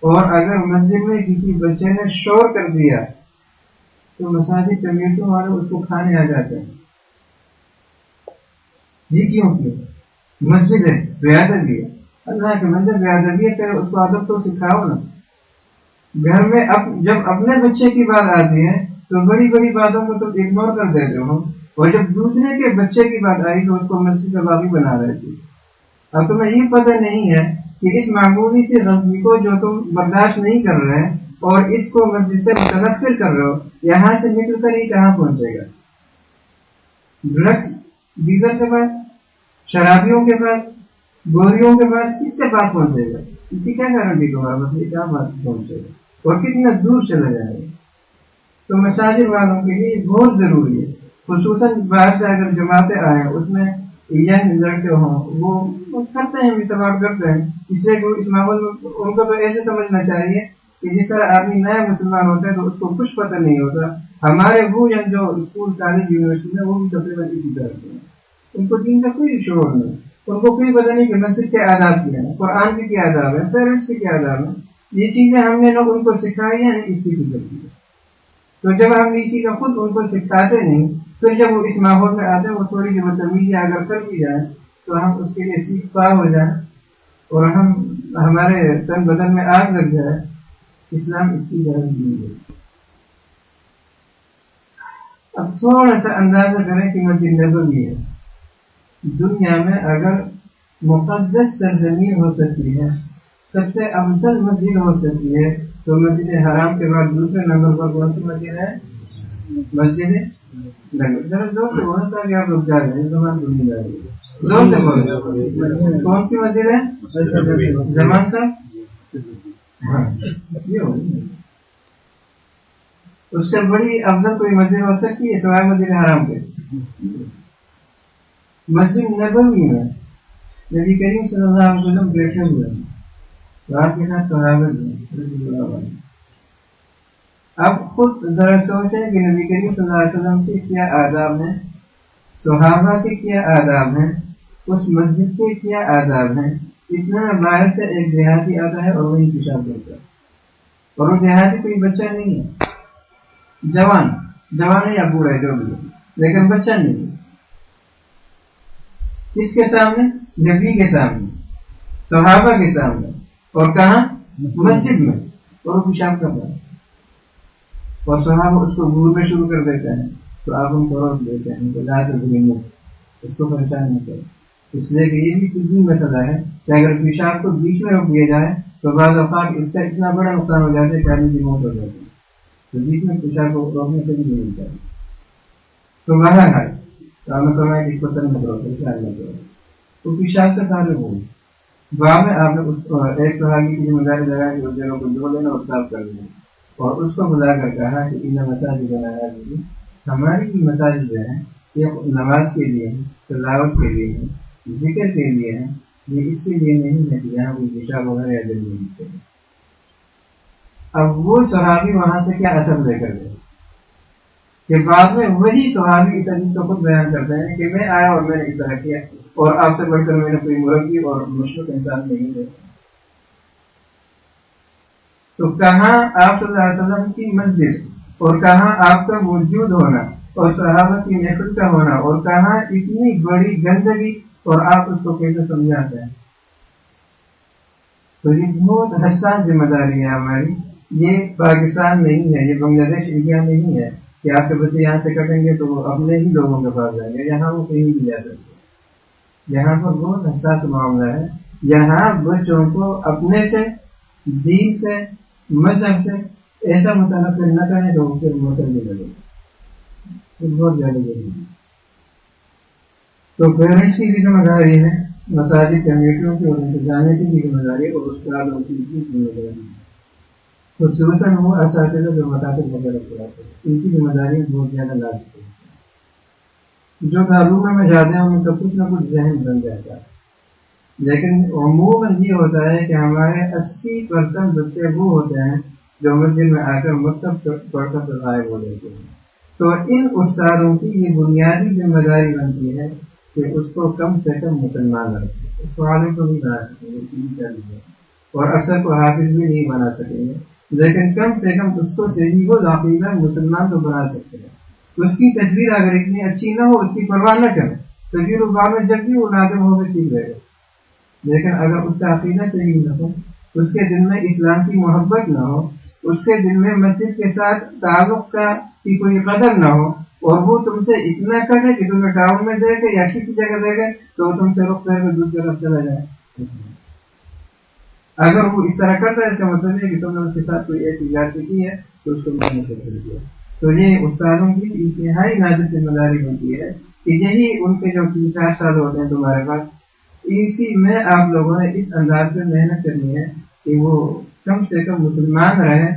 اور اگر مسجد میں کسی بچے نے شور کر دیا تو مساجد کمیٹیوں والے اس کو کھانے آ جاتے ہیں. یہ کیوں کیا؟ مسجد ہے، بیادبی ہے. اللہ کے منظر بیادبی ہے، اس کو ادب تو سکھاؤ نا. گھر میں جب اپنے بچے کی بات آتی ہے تو بڑی بڑی باتوں کو تو اگنور کر دیتے ہو، اور جب دوسرے کے بچے کی بات آئی تو اس کو مسجد کا بابی بنا رہے تھے. اب تمہیں یہ پتہ نہیں ہے کہ اس معمولی سی غلطی کو جو تم برداشت نہیں کر رہے ہیں اور اس کو مسجد سے متنفر کر رہے ہو، یہاں سے نکل کر ہی کہاں پہنچے گا؟ ڈرگس ڈیلر کے پاس، شرابیوں کے پاس، گوریوں کے پاس، کس کے پاس پہنچے گا؟ اس کی کیا گارنٹی تمہارا مسئلہ کہاں پاس پہنچے گا اور کتنا دور چلا جائے گا؟ تو مساجد والوں کے لیے بہت ضروری ہے، خصوصاً باہر سے اگر جماعتیں آئیں اس میں ینگ لڑکے ہوں، وہ کرتے ہیں اتباع کرتے ہیں، اس لیے اس ماحول میں ان کو تو ایسے سمجھنا چاہیے کہ جس طرح آدمی نیا مسلمان ہوتا ہے تو اس کو کچھ پتہ نہیں ہوتا. ہمارے وہ جو اسکول کالج یونیورسٹی میں وہ بھی تقریباً اسی طرح سے ہیں، ان کو دین کا کوئی شعور نہیں، ان کو کوئی پتہ نہیں کہ مسجد کے آداب کیا ہے، قرآن کے کیا آداب ہے، پیرنٹس کے کیا آداب ہیں. یہ چیزیں ہم نے لوگ ان کو سکھائی ہیں اس کی فکر کی. تو جب ہم یہ چیزیں خود ان کو سکھاتے نہیں، پھر جب وہ اس ماحول میں آتے ہیں وہ تھوڑی سی بدتمیزی اگر کر دی جائے تو ہم اس کے لیے سیکھ پا ہو جائیں اور ہمارے تن بدن میں آگ لگ جائے. اسلام اس کی جانب نہیں ہے. اب تھوڑا سا اندازہ کریں کہ مسجد نبوی ہے، دنیا میں اگر مقدس سرزمین ہو سکتی ہے، سب سے افضل مسجد ہو سکتی ہے، تو مسجد حرام کے بعد دوسرے نمبر پر کون سی مسجد ہے؟ مسجد نبوی. ذرا زور سے بولنا تاکہ آپ لوگ جا رہے ہیں، زبان بھول جا رہی ہے، زور سے بولیں. کون سی مسجد ہے؟ زمان صاحب، ہاں یہ ہوگی. اس سے بڑی افضل کوئی مسجد ہو سکتی ہے سوائے مسجد حرام کے؟ مسجد نبوی میں نبی کریم صلی اللہ علیہ وسلم بیٹھے ہوئے ہیں، آپ کے ساتھ صحابہ ہیں. اب خود ذرا سوچیں کہ نبی کریم صلی اللہ علیہ وسلم کے کیا آداب ہیں، صحابہ کے کیا آداب ہیں، اس مسجد کے کیا آداب ہیں. اتنا باہر سے ایک دیہاتی آتا ہے اور وہی پیشاب کرتا ہے، اور وہ دیہاتی کوئی بچہ نہیں ہے، جوان ہے یا بوڑھا ہے جو بھی ہے، لیکن بچہ نہیں ہے. کس کے سامنے؟ نبی کے سامنے، صحابہ کے سامنے، اور کہاں؟ مسجد میں، اور وہ پیشاب کر رہا ہے. اور صحابہ اس کو گور میں شروع کر دیتے ہیں تو آپ ان کو روک دیتے ہیں، ان کو لا تظلموا، اس کو پریشان نہ کریں. اس لیے کہ یہ بھی کتنی مسئلہ ہے کہ اگر پیشاب کو بیچ میں روک دیا جائے تو بعض اوقات اس کا اتنا بڑا نقصان ہو جاتا ہے کہ آدمی کی موت ہو جاتی ہے. تو بیچ میں پیشاب کو روکنے سے بھی نہیں چاہیے. تو بہرحال ہے تو ہمیں فرمایا کہ اس کو تنگ کرو، خیال نہ کرو. تو پیشاب سے تعلق ہو بعد میں آپ نے ایک صحابی کی ذمہ داری لگا کہ اس جگہ کو دھو لینا اور صاف کر دینا، اور اس کو بلا کر کہا کہ ان مساجد بنایا گئی، ہماری بھی مساجد جو ہیں یہ نماز کے لیے ہیں، تلاوت کے لیے ہیں، ذکر کے لیے ہیں، یہ اس کے لیے نہیں ہے کہ یہاں کوئی پیشاب وغیرہ یا دل نہیں. اب وہ صحابی وہاں سے کیا اثر لے کر گئے؟ کہ بعد میں وہی صحابی اس حدیث کو خود بیان کرتے ہیں کہ میں آیا اور میں نے اس طرح کیا اور آپ سے بڑھ کر میں نے کوئی مربی اور مشرق انسان نہیں دیکھا۔ تو کہاں آپ صلی اللہ علیہ وسلم کی مسجد اور کہاں آپ کا موجود ہونا اور صحابہ کی محفل کا ہونا اور کہاں اتنی بڑی گندگی اور آپ اس کو کیسے سمجھاتے ہیں؟ تو یہ بہت حساس ذمہ داری ہے ہماری۔ یہ پاکستان نہیں ہے، یہ بنگلہ دیش انڈیا نہیں ہے کہ آپ کے بچے یہاں سے کٹیں گے تو وہ اپنے ہی لوگوں کے پاس جائیں گے، یہاں وہ کہیں بھی جا سکتے۔ یہاں پر بہت حساس معاملہ ہے، یہاں بچوں کو اپنے سے، دین سے، مذہب سے ایسا متنفر نہ کریں تو پھر موتر بھی لگے، بہت زیادہ ضروری ہے۔ تو پیرنٹس کی بھی ذمہ داری ہے، مساجد کمیٹیوں کی اور انتظامیہ کی بھی ذمہ داری ہے اور استادوں کی بھی ذمہ داری ہے، خصوصاً وہ اساتذہ جو مطالب وغیرہ پڑھاتے ہیں ان کی ذمہ داری بہت زیادہ لازمی ہے۔ جو تعلق میں جاتے ہیں ان کا کچھ نہ کچھ ذہن بن جاتا ہے، لیکن عموماً یہ ہوتا ہے کہ ہمارے 80% بچے وہ ہوتے ہیں جو مسجد میں آ کر مکتب پڑھ کر غائب ہو جاتے ہیں۔ تو ان استادوں کی یہ بنیادی ذمہ داری بنتی ہے کہ اس کو کم سے کم مسلمان رکھیں، اس کو عالم کو نہیں بنا سکیں گے اور اکثر کو حافظ بھی نہیں بنا سکیں گے، لیکن کم سے کم اس کو صحیح و عقیدہ مسلمان تو بنا سکتے ہیں۔ اس کی تدبیر اگر اتنی اچھی نہ ہو، اس کی پرواہ نہ کریں، تدبیر بعد میں جب بھی وہ نادم ہو کے سیکھ جائے گا، لیکن اگر اس کا عقیدہ صحیح نہ ہو، اس کے دل میں اسلام کی محبت نہ ہو، اس کے دل میں مسجد کے ساتھ تعلق کی کوئی قدر نہ ہو اور وہ تم سے اتنا کٹے کہ تمہیں ٹاؤن میں دے گا یا کسی جگہ دے گا تو تم سے رخ کر کے دوسری طرف چلا جائے۔ اگر وہ اس طرح کرتا ہے اس کا مطلب ہے کہ تم نے اس کے ساتھ کوئی ایسی زیادتی کی ہے تو اس کو ماننے سے کر دیا۔ تو یہ استادوں کی انتہائی نازک ذمہ داری ہوتی ہے کہ یہی ان کے جو 3-4 سال ہوتے ہیں تمہارے پاس، اسی میں آپ لوگوں نے اس انداز سے محنت کرنی ہے کہ وہ کم سے کم مسلمان رہیں،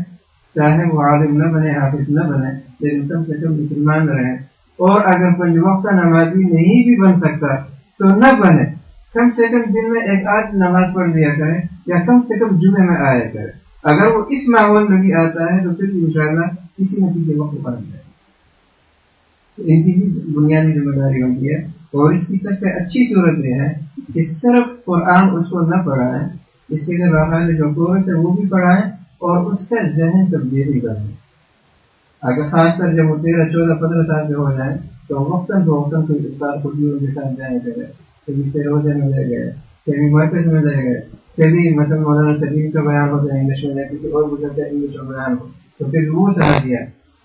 چاہے وہ عالم نہ بنے، حافظ نہ بنے، لیکن کم سے کم مسلمان رہیں۔ اور اگر 5 وقت نمازی نہیں بھی بن سکتا تو نہ بنے، کم سے کم دن میں ایک آدھ نماز پڑھ لیا کرے یا کم سے کم جمعے میں آیا کرے۔ اگر وہ اس ماحول میں بھی آتا ہے تو پھر انشاءاللہ کسی نہ کسی وقت بن جائے۔ ان کی بھی بنیادی ذمہ داری ہوتی ہے اور اس کی سب سے اچھی صورت یہ ہے کہ صرف قرآن اس کو نہ پڑھائیں، اس کے لیے باقاعدہ جو کورس ہے وہ بھی پڑھائیں اور اس کا ذہن تبدیلی کریں۔ اگر خاص کر جب وہ 13, 14, 15 سال کے ہو جائیں تو وقتاً فوقتاً کوئی استاد خود ان کے ساتھ جائیں کرے، کبھی سروجہ میں لے گئے، کبھی مرکز میں لے گئے، کبھی مثلا مولانا سلیم کا بیان ہوتا ہے انگلش میں یا کسی اور بزرگ کا انگلش میں بیان ہو تو پھر وہ سنا دیا،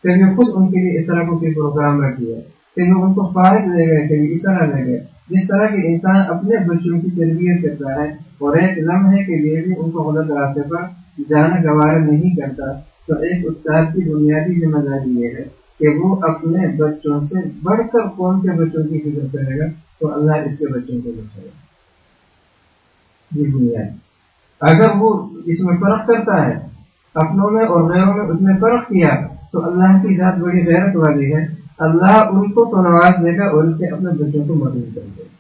کبھی خود ان کے لیے اس طرح کو کوئی پروگرام رکھ دیا، کبھی ان کو فارغ لے گئے، کبھی اس طرح لے گئے۔ جس طرح کے انسان اپنے بچوں کی تربیت کرتا ہے اور ایک لمحے کے لیے بھی ان کو غلط راستے پر جانا گوارا نہیں کرتا، تو ایک استاد کی بنیادی ذمہ داری یہ ہے کہ وہ اپنے بچوں سے بڑھ کر کون سے بچوں کی فکر کرے گا تو اللہ اس کے بچوں کو بچائے گا۔ یہ بنیاد اگر وہ اس میں فرق کرتا ہے، اپنوں میں اور غیروں میں اس نے فرق کیا تو اللہ کی ذات بڑی غیرت والی ہے، اللہ ان کو تو نواز دے گا اور ان سے اپنے بچوں کو مدد کر دے گا۔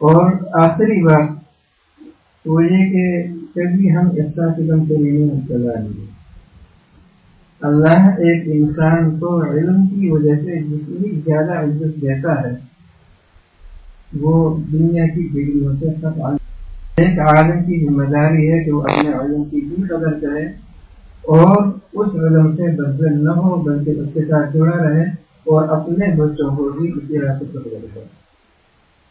اور آخری بات وہ یہ کہ کبھی ہم احساس کمتری میں مبتلا نہیں۔ اللہ ایک انسان کو علم کی وجہ سے جتنی زیادہ عزت دیتا ہے وہ دنیا کی ڈگریوں سے قطعاً۔ ایک عالم کی ذمہ داری ہے کہ وہ اپنے علم کی بھی قدر کرے اور اس علم سے بدل نہ ہو بلکہ اس کے ساتھ جڑا رہے اور اپنے بچوں کو بھی اسی راستے پر لے جائے۔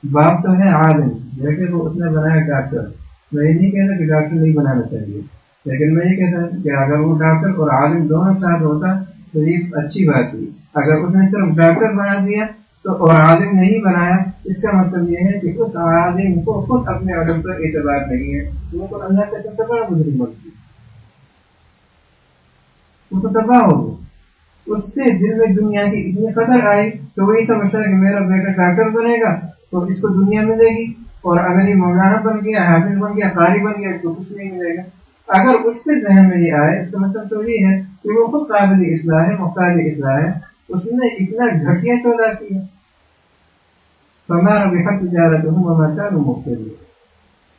باپ تو ہے عالم، لیکن وہ اس نے بنایا ڈاکٹر۔ میں یہ نہیں کہتا کہ ڈاکٹر نہیں بنانا چاہیے، لیکن میں یہ کہتا ہوں کہ اگر وہ ڈاکٹر اور عالم دونوں ساتھ ہوتا تو یہ اچھی بات تھی۔ اگر اس نے صرف ڈاکٹر بنا دیا تو اور عالم نہیں بنایا، اس کا مطلب یہ ہے کہ اس عالم کو خود اپنے علم پر اعتبار نہیں ہے، وہ تو اللہ کا سب سے بڑا مجرم ہوتی ہے، وہ تو تباہ ہو گیا۔ اس کے دل میں دنیا کی اتنی قدر آئی تو وہی سمجھتا ہے کہ میرا بیٹا ڈاکٹر بنے گا تو اس کو دنیا ملے گی، اور اگر یہ مولانا بن گیا، حافظ بن گیا، قاری بن گیا، اس کو کچھ نہیں ملے گا۔ اگر اس کے ذہن میں یہ آئے، اس کا مطلب تو یہ ہے کہ وہ خود قابل اصلاح ہے، محتاج اصلاح ہے، اس نے اتنا گھٹیا سودا کیا۔ فما ربحت تجارتهم وما كانوا مهتدين۔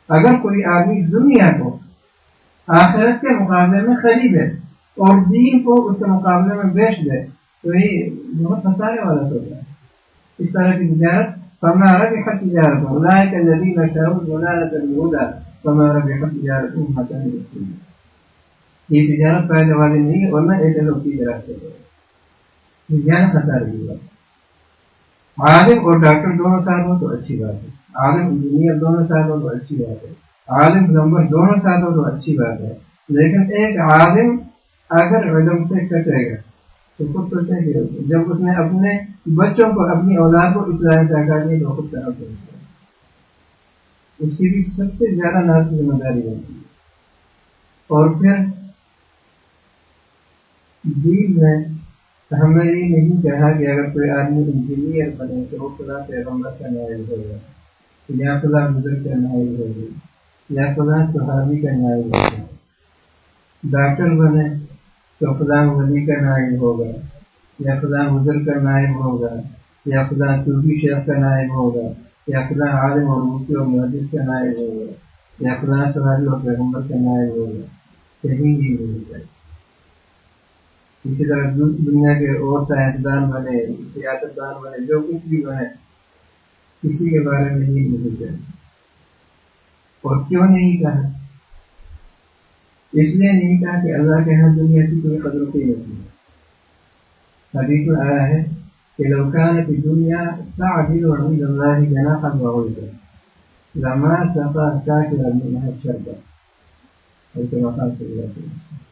اگر کوئی آدمی دنیا کو آخرت کے مقابلے میں خریدے اور دین کو اس کے مقابلے میں بیچ دے تو یہ بہت خسارے والا ہوتا ہے. اس طرح کی تجارت فما ربحت تجارتهم اولئک الذین اشتروا الضلالۃ بالهدى فما ربحت تجارتهم حتى يؤمنوا. یہ تجارت فائدے والی نہیں ہے ورنہ ایسے لوگ تجارت کرتے ہیں. تجارت خسارے کی بات. عالم اور ڈاکٹر دونوں ساتھ ہو تو اچھی بات ہے. عالم انجینئر دونوں ساتھ ہو تو اچھی بات ہے. عالم پلمبر دونوں ساتھ ہو تو اچھی بات ہے. لیکن ایک عالم اگر علم سے کٹے گا تو خود سوچیں کہ جب اس نے اپنے بچوں کو اپنی اولاد کو اسلام سے ہٹا دیا تو خود طرف ہوتا ہے. اس کی بھی سب سے زیادہ نازک ذمہ داری ہوتی ہے. اور پھر دین میں ہمیں یہ نہیں کہا کہ اگر کوئی آدمی انجینئر بنے تو وہ خدا پیغمبر کا نائب ہوگا یا خدا بزرگ کا نائب ہوگا یا خدا صحابی کا نائب ہوگا. ڈاکٹر بنے تو خدا ولی کا نائب ہوگا یا خدا بزرگ کا نائب ہوگا یا خدا صوفی شیخ کا نائب ہوگا یا خدا عالم اور مفتی اور محدث کا نائب ہوگا یا خدا صحابی اور پیغمبر کا نائب ہوگا. کہیں بھی نہیں ہوتا. اسی طرح دنیا کے اور سائنسدان بنے سیاستدان بنے جو کچھ بھی بنے کسی کے بارے میں نہیں ملتے. اور کیوں نہیں کہا؟ اس لیے نہیں کہا کہ اللہ کے ہاں دنیا کی کوئی قدر و قیمت نہیں. حدیث میں آیا ہے کہ لو كانت الدنيا تعدل عند الله جناح بعوضة لما سقى كافرا منها شربا. كما قال صلی اللہ علیہ وسلم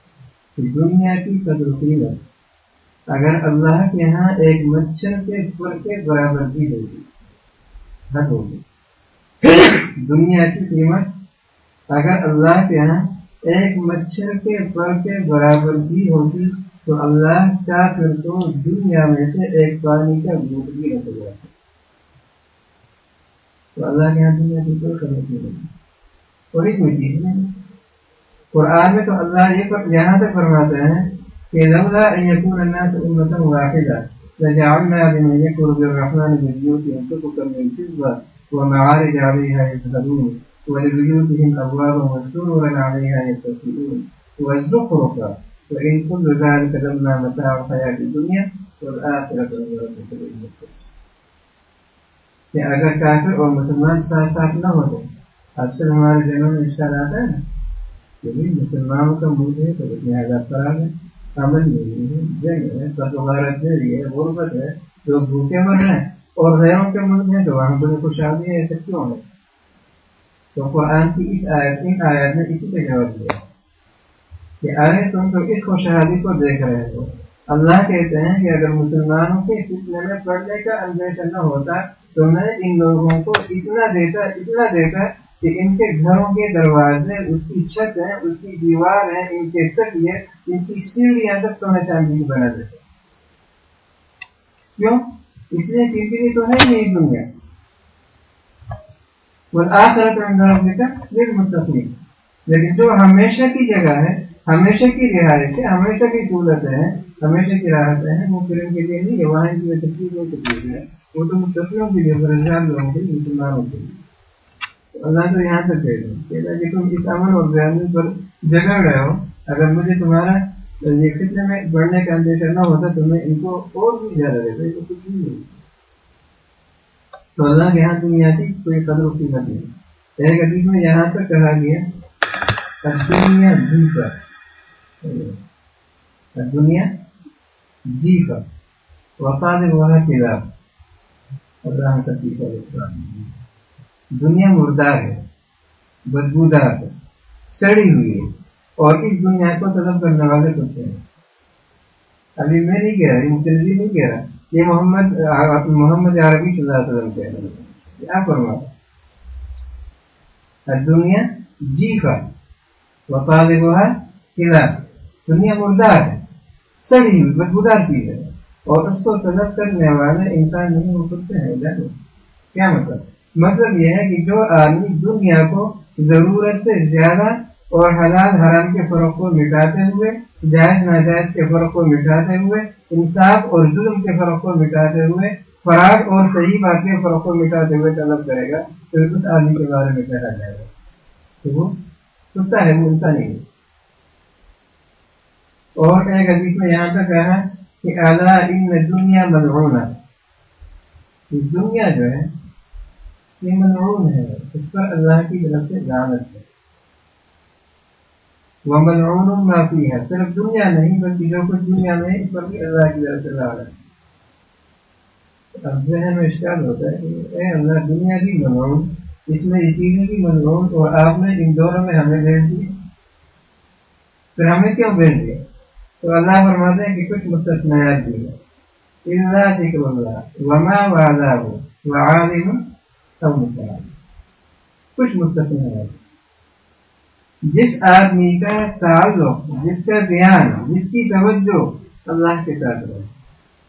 کہ دنیا کی قدر و قیمت اگر اللہ کے ہاں ایک مچھر کے پر کے برابر بھی ہوگی حد ہوگی. دنیا کی قیمت اگر اللہ کے ہاں ایک مچھر کے پر کے برابر بھی ہوگی تو اللہ کافر کو دنیا میں سے ایک پانی کا گھونٹ بھی نہ سکتا. تو اللہ کے یہاں دنیا کی کوئی قدر نہیں. اور ایک چیز نہیں. قرآن میں تو اللہ یہ یہاں تک فرماتے ہیں کہ لولا ان يكون الناس امة واحدة لجعلنا لمن يكفر بالرحمن ببيوتهم سقفا من فضة ومعارج عليها يظهرون ولبيوتهم أبوابا وسررا عليها يتكئون والزخرفا وإن كل ذلك لما متاع الحياة الدنيا والآخرة عند ربك للمتقين. کہ اگر کافر اور مسلمان ساتھ ساتھ نہ ہوتے. آج کل ہمارے ذہنوں میں اشکال آتا ہے نا کہ مسلمانوں کا ملک ہے تو اتنے حالات خراب ہے, امن نہیں ہے, جنگ ہے, غارت ہے, غربت ہے, لوگ بھوکے مر رہے ہیں, اور غیروں کے ملک ہیں تو وہاں پر خوشحالی ہے. ایسا کیوں ہے؟ تو قرآن کی اس آیت ان آیت نے اسی کا جواب دیا کہ ارے تم تو اس خوشحالی کو دیکھ رہے ہو. اللہ کہتے ہیں کہ اگر مسلمانوں کے فتنے میں پڑنے کا اندیشہ نہ ہوتا تو میں ان لوگوں کو اتنا دیتا کہ ان کے گھروں کے دروازے, اس کی چھت ہے, اس کی دیوار ہے, ان کے تکیے, ان کی سیڑھیاں تک سونے چاندی بنا دیتے. کیوں؟ اس لیے کیونکہ تو ہے نہیں دنیا. والآخرۃ عند ربک للمتقین. لیکن جو ہمیشہ کی جگہ ہے, ہمیشہ کی رہائش ہے, ہمیشہ کی سہولتیں ہیں, ہمیشہ کی راحتیں ہیں, وہ پھر ان کے لیے نہیں ہے. وہاں ان کی تکلیف ہو سکتی ہے, وہ تو متقیوں کے لیے, فرزان لوگوں کے لیے, مسلمانوں کے لیے. اللہ تو یہاں تک کہتا ہے کہ تم اس امن اور بیانی پر جگڑ رہے ہو. اگر مجھے تمہارا یہ فتنے میں بڑھنے کا اندیشہ نہ ہوتا تو میں ان کو اور بھی زیادہ دیتا. یہ تو کچھ نہیں. تو اللہ کے یہاں دنیا کی کوئی قدر و قیمت نہیں. ایک حدیث میں یہاں تک کہا گیا دنیا جی پر, دنیا جی پر وفاد وہاں خلاف. اللہ کا دنیا مردار ہے, بدبودار ہے, سڑی ہوئی ہے, اور اس دنیا کو طلب کرنے والے کچھ ہیں. ابھی میں نہیں کہہ رہا, یہ متنزی نہیں کہہ رہا, یہ محمد عربی صلی اللہ علیہ وسلم کہہ رہے ہیں. کیا فرماتا دنیا جی کا وفاد ہے خلاف. دنیا مردار ہے, سڑی ہوئی بدبودار چیز ہے, اور اس کو طلب کرنے والے انسان نہیں ہو سکتے ہیں. کیا مطلب یہ ہے کہ جو آدمی دنیا کو ضرورت سے زیادہ اور حلال حرام کے فرق کو مٹاتے ہوئے, جائز ناجائز کے فرق کو مٹاتے ہوئے, انصاف اور ظلم کے فرق کو مٹاتے ہوئے, فراڈ اور صحیح بات کے فرق کو مٹاتے ہوئے طلب کرے گا تو اس آدمی کے بارے میں کہا جائے گا کہ وہ کتا ہے, وہ انسان نہیں ہے. اور ایک حدیث میں یہاں تک کہا کہ الا ان الدنیا ملعونہ، دنیا جو ہے یہ ملعون ہے، اس پر اللہ کی طرف سے لعنت ہے۔ وملعون ما فیہا، صرف دنیا نہیں بلکہ جو کچھ دنیا میں ہے اس پر بھی اللہ کی طرف سے لعنت ہے۔ اب ذہن میں اشکال ہوتا ہے کہ اے اللہ، دنیا بھی ملعون، اس میں یہ چیزیں بھی ملعون، اور آپ نے ان دونوں میں ہمیں بھیج دیا، پھر ہمیں کیوں بھیج دیا؟ تو اللہ فرماتے ہیں کہ کچھ مستثنیات بھی ہیں، الا ذکر اللہ وما والاه وعالم او متعالم، کچھ مستثنیات۔ جس آدمی کا تعلق، جس کا دھیان، جس کی توجہ اللہ کے ساتھ رہے،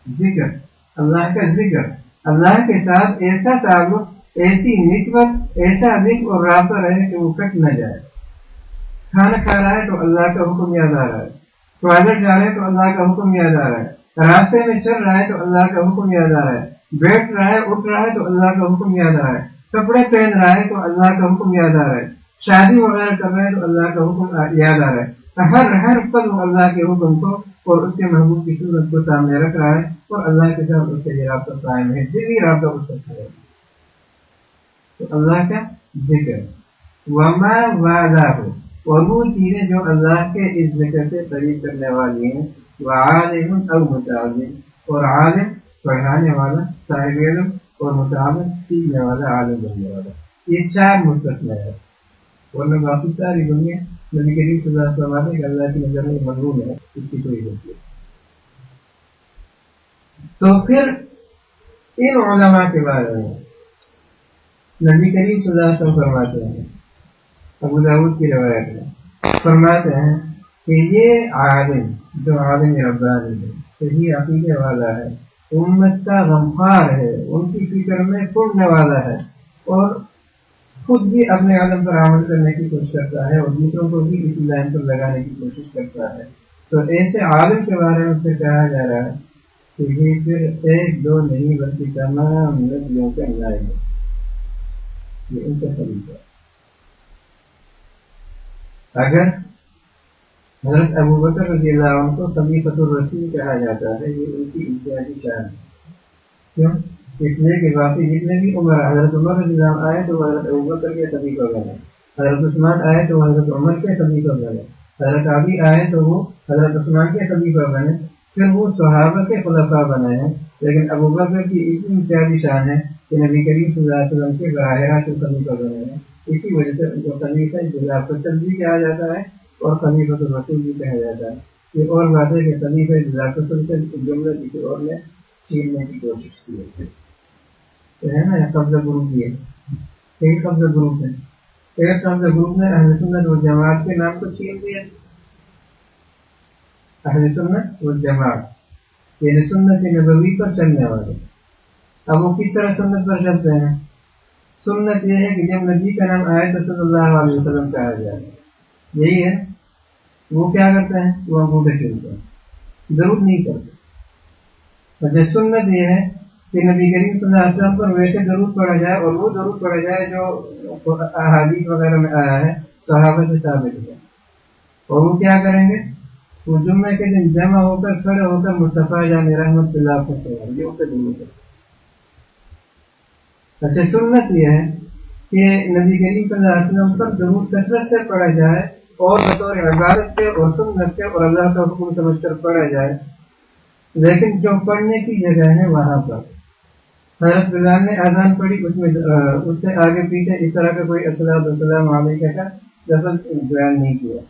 ذکر، اللہ کا ذکر، اللہ کے ساتھ ایسا تعلق، ایسی نسبت، ایسا لنک اور رابطہ رہے کہ وہ کٹ نہ جائے۔ کھانا کھا رہا ہے تو اللہ کا حکم یاد آ رہا ہے، ٹوائلٹ جا رہا ہے تو اللہ کا حکم یاد آ رہا ہے، راستے میں چل رہا ہے تو اللہ کا حکم یاد آ رہا ہے، بیٹھ رہا ہے، اٹھ رہا ہے تو اللہ کا حکم یاد آ رہا ہے، کپڑے پہن رہا ہے تو اللہ کا حکم یاد آ رہا ہے، شادی وغیرہ کر رہے ہیں تو اللہ کا حکم یاد آ رہا ہے۔ ہر قدم اللہ کے حکم کو اور اس کے محبوب کی صورت کو سامنے رکھ رہا ہے، اور اللہ کے ساتھ اس کا یہ رابطہ قائم ہے، دلی رابطہ اس سے ہے۔ تو اللہ کا ذکر، وما والاه، اور وہ چیزیں جو اللہ کے اس ذکر سے قریب کرنے والی ہیں، وعالم او متعلم، اور عالم پڑھانے والا، صاحب علم، اور متعلم سیکھنے والا، عالم بننے والا، یہ چار مستثنیات ہے، ورنہ باقی ساری دنیا نبی کریم صلی اللہ علیہ وسلم فرماتے ہیں کہ اللہ کی نظر میں ملعون ہے، اس کی کوئی غلطی ہے۔ تو پھر ان علماء کے بارے میں نبی کریم صلی اللہ علیہ وسلم فرماتے ہیں، ابو داؤد کی روایت ہے، فرماتے ہیں کہ یہ عالم جو عالم ربانی ہے، صحیح عقیدے والا ہے، امت کا غمخوار ہے، ان کی فکر میں پڑنے والا ہے، اور خود بھی اپنے علم پر عمل کرنے کی کوشش کرتا ہے، اور دوسروں کو بھی اسی لائن پر لگانے کی کوشش کرتا ہے۔ تو ایسے عالم کے بارے میں سے کہا جا رہا ہے کہ یہ پھر ایک دو نہیں بلکہ تمام نبیوں کا نائب ہے، یہ ان کا طریقہ ہے۔ اگر حضرت ابو بکر رضی اللہ عنہ کو خلیفۃ الرسول کہا جاتا ہے، یہ ان کی امتیازی شان ہے۔ کیوں؟ اس لیے کہ باقی جتنے بھی عمر، حضرت عمر رضی اللہ عنہ آئے تو حضرت ابو بکر کے خلیفہ بنے، حضرت عثمان آئے تو حضرت عمر کے خلیفہ بنے، حضرت علی آئے تو وہ حضرت عثمان کے خلیفہ بنے، پھر وہ صحابہ کے خلفاء بنے ہیں۔ لیکن ابو بکر کی اتنی امتیازی شان ہے کہ نبی کریم صلی اللہ علیہ وسلم کے براہ راست خلیفہ بنے ہیں، اسی وجہ سے ان کو خلیفہ بلا فصل بھی کہا جاتا ہے اور خلیفۃ الرسول بھی کہا جاتا ہے۔ یہ اور بات ہے کہ خلیفہ بلا فصل سے جملہ کسی اور نے چھیننے کی کوشش کی ہے، تو ہے نا قبضہ گروپ، یہ ایک قبضہ گروپ ہے، ایک قبضہ گروپ نے اہل سنت والجماعت کے نام کو چھین دیا۔ اہل سنت والجماعت یعنی سنت نبوی پر چلنے والے، اب وہ کس طرح سنت پر چلتے ہیں؟ سنت یہ ہے کہ جب نبی کا نام آئے تو صلی اللہ علیہ وسلم کہا جائے، یہی ہے۔ وہ کیا کرتے ہیں؟ وہ انگوٹھے چھوڑتے ہیں، ضرور نہیں کرتے۔ اور جب سنت یہ ہے کہ نبی کریم صلی اللہ علیہ وسلم پر ویسے ضرور پڑھا جائے، اور وہ ضرور پڑھا جائے جو احادیث وغیرہ میں آیا ہے، صحابہ سے ثابت ہے۔ اور وہ کیا کریں گے؟ وہ جمعے کے دن جمع ہو کر کھڑے ہو کر مصطفیٰ جان رحمت اللہ کرتے ہیں، یہ اسے ضرور کرتے۔ اچھا، سنت یہ ہے کہ نبی کریم صلی اللہ علیہ وسلم پر ضرور کثرت سے پڑھا جائے، اور بطور عبادت کے اور سنت کے اور اللہ کا حکم سمجھ کر پڑھا جائے، لیکن جو پڑھنے کی جگہ ہے وہاں پر حضرت بلال نے اذان پڑھی، اس میں اس سے آگے پیچھے اس طرح کا کوئی السلام علیکم کا لفظ بیان نہیں کیا۔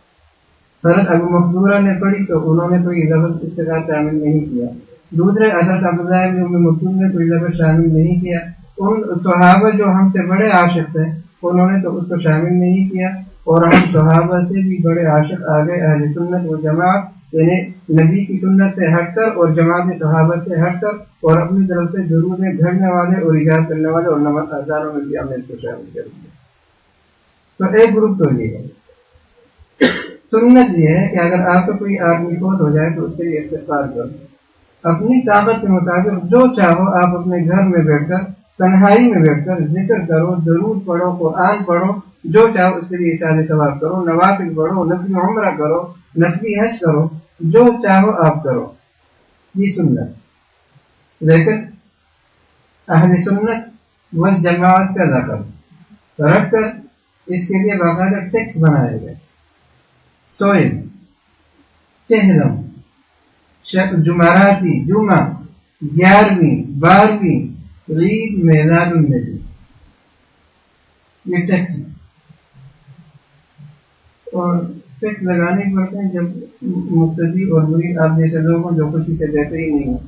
حضرت ابو محذورہ نے پڑھی تو انہوں نے کوئی لفظ اس کے ساتھ شامل نہیں کیا۔ دوسرے حضرت عبداللہ بن ام مکتوم نے کوئی لفظ شامل نہیں کیا۔ ان صحابہ جو ہم سے بڑے عاشق تھے انہوں نے تو اس کو شامل نہیں کیا، اور ہم صحابہ سے بھی بڑے عاشق آ گئے اہل سنت و جماعت، یعنی نبی کی سنت سے ہٹ کر اور جماعت صحابہ سے ہٹ کر، اور اپنی طرف سے ضروریں گھڑنے والے اور ایجاد کرنے والے اور نماز اذانوں میں بھی ہم نے اس کو شامل کر دیا۔ تو ایک گروپ تو یہ ہے۔ سنت یہ ہے کہ اگر آپ کا کوئی آدمی فوت ہو جائے تو اس کے لیے استغفار کرو، اپنی طاقت کے مطابق جو چاہو آپ اپنے گھر میں بیٹھ کر، تنہائی میں بیٹھ کر ذکر کرو، درود پڑھو، قرآن پڑھو، جو چاہو اس کے لیے اشارے ثواب کرو، نوافل پڑھو، نفلی عمرہ کرو، نفلی حج کرو، جو چاہو آپ کرو، یہ سنت. لیکن اہل سنت والجماعت کا لقب رکھ کر اس کے لیے باقاعدہ ٹیکس بنایا گیا. سوئم، چہلم، جمعراتی، جمعہ، 11ویں، 12ویں، عید، میلاد النبی، یہ ٹیکس ہے. اور ٹیکس لگانے پڑتے ہیں جب مقتدی اور مرید آپ جیسے لوگ ہوں جو خوشی سے دیتے ہی نہیں ہیں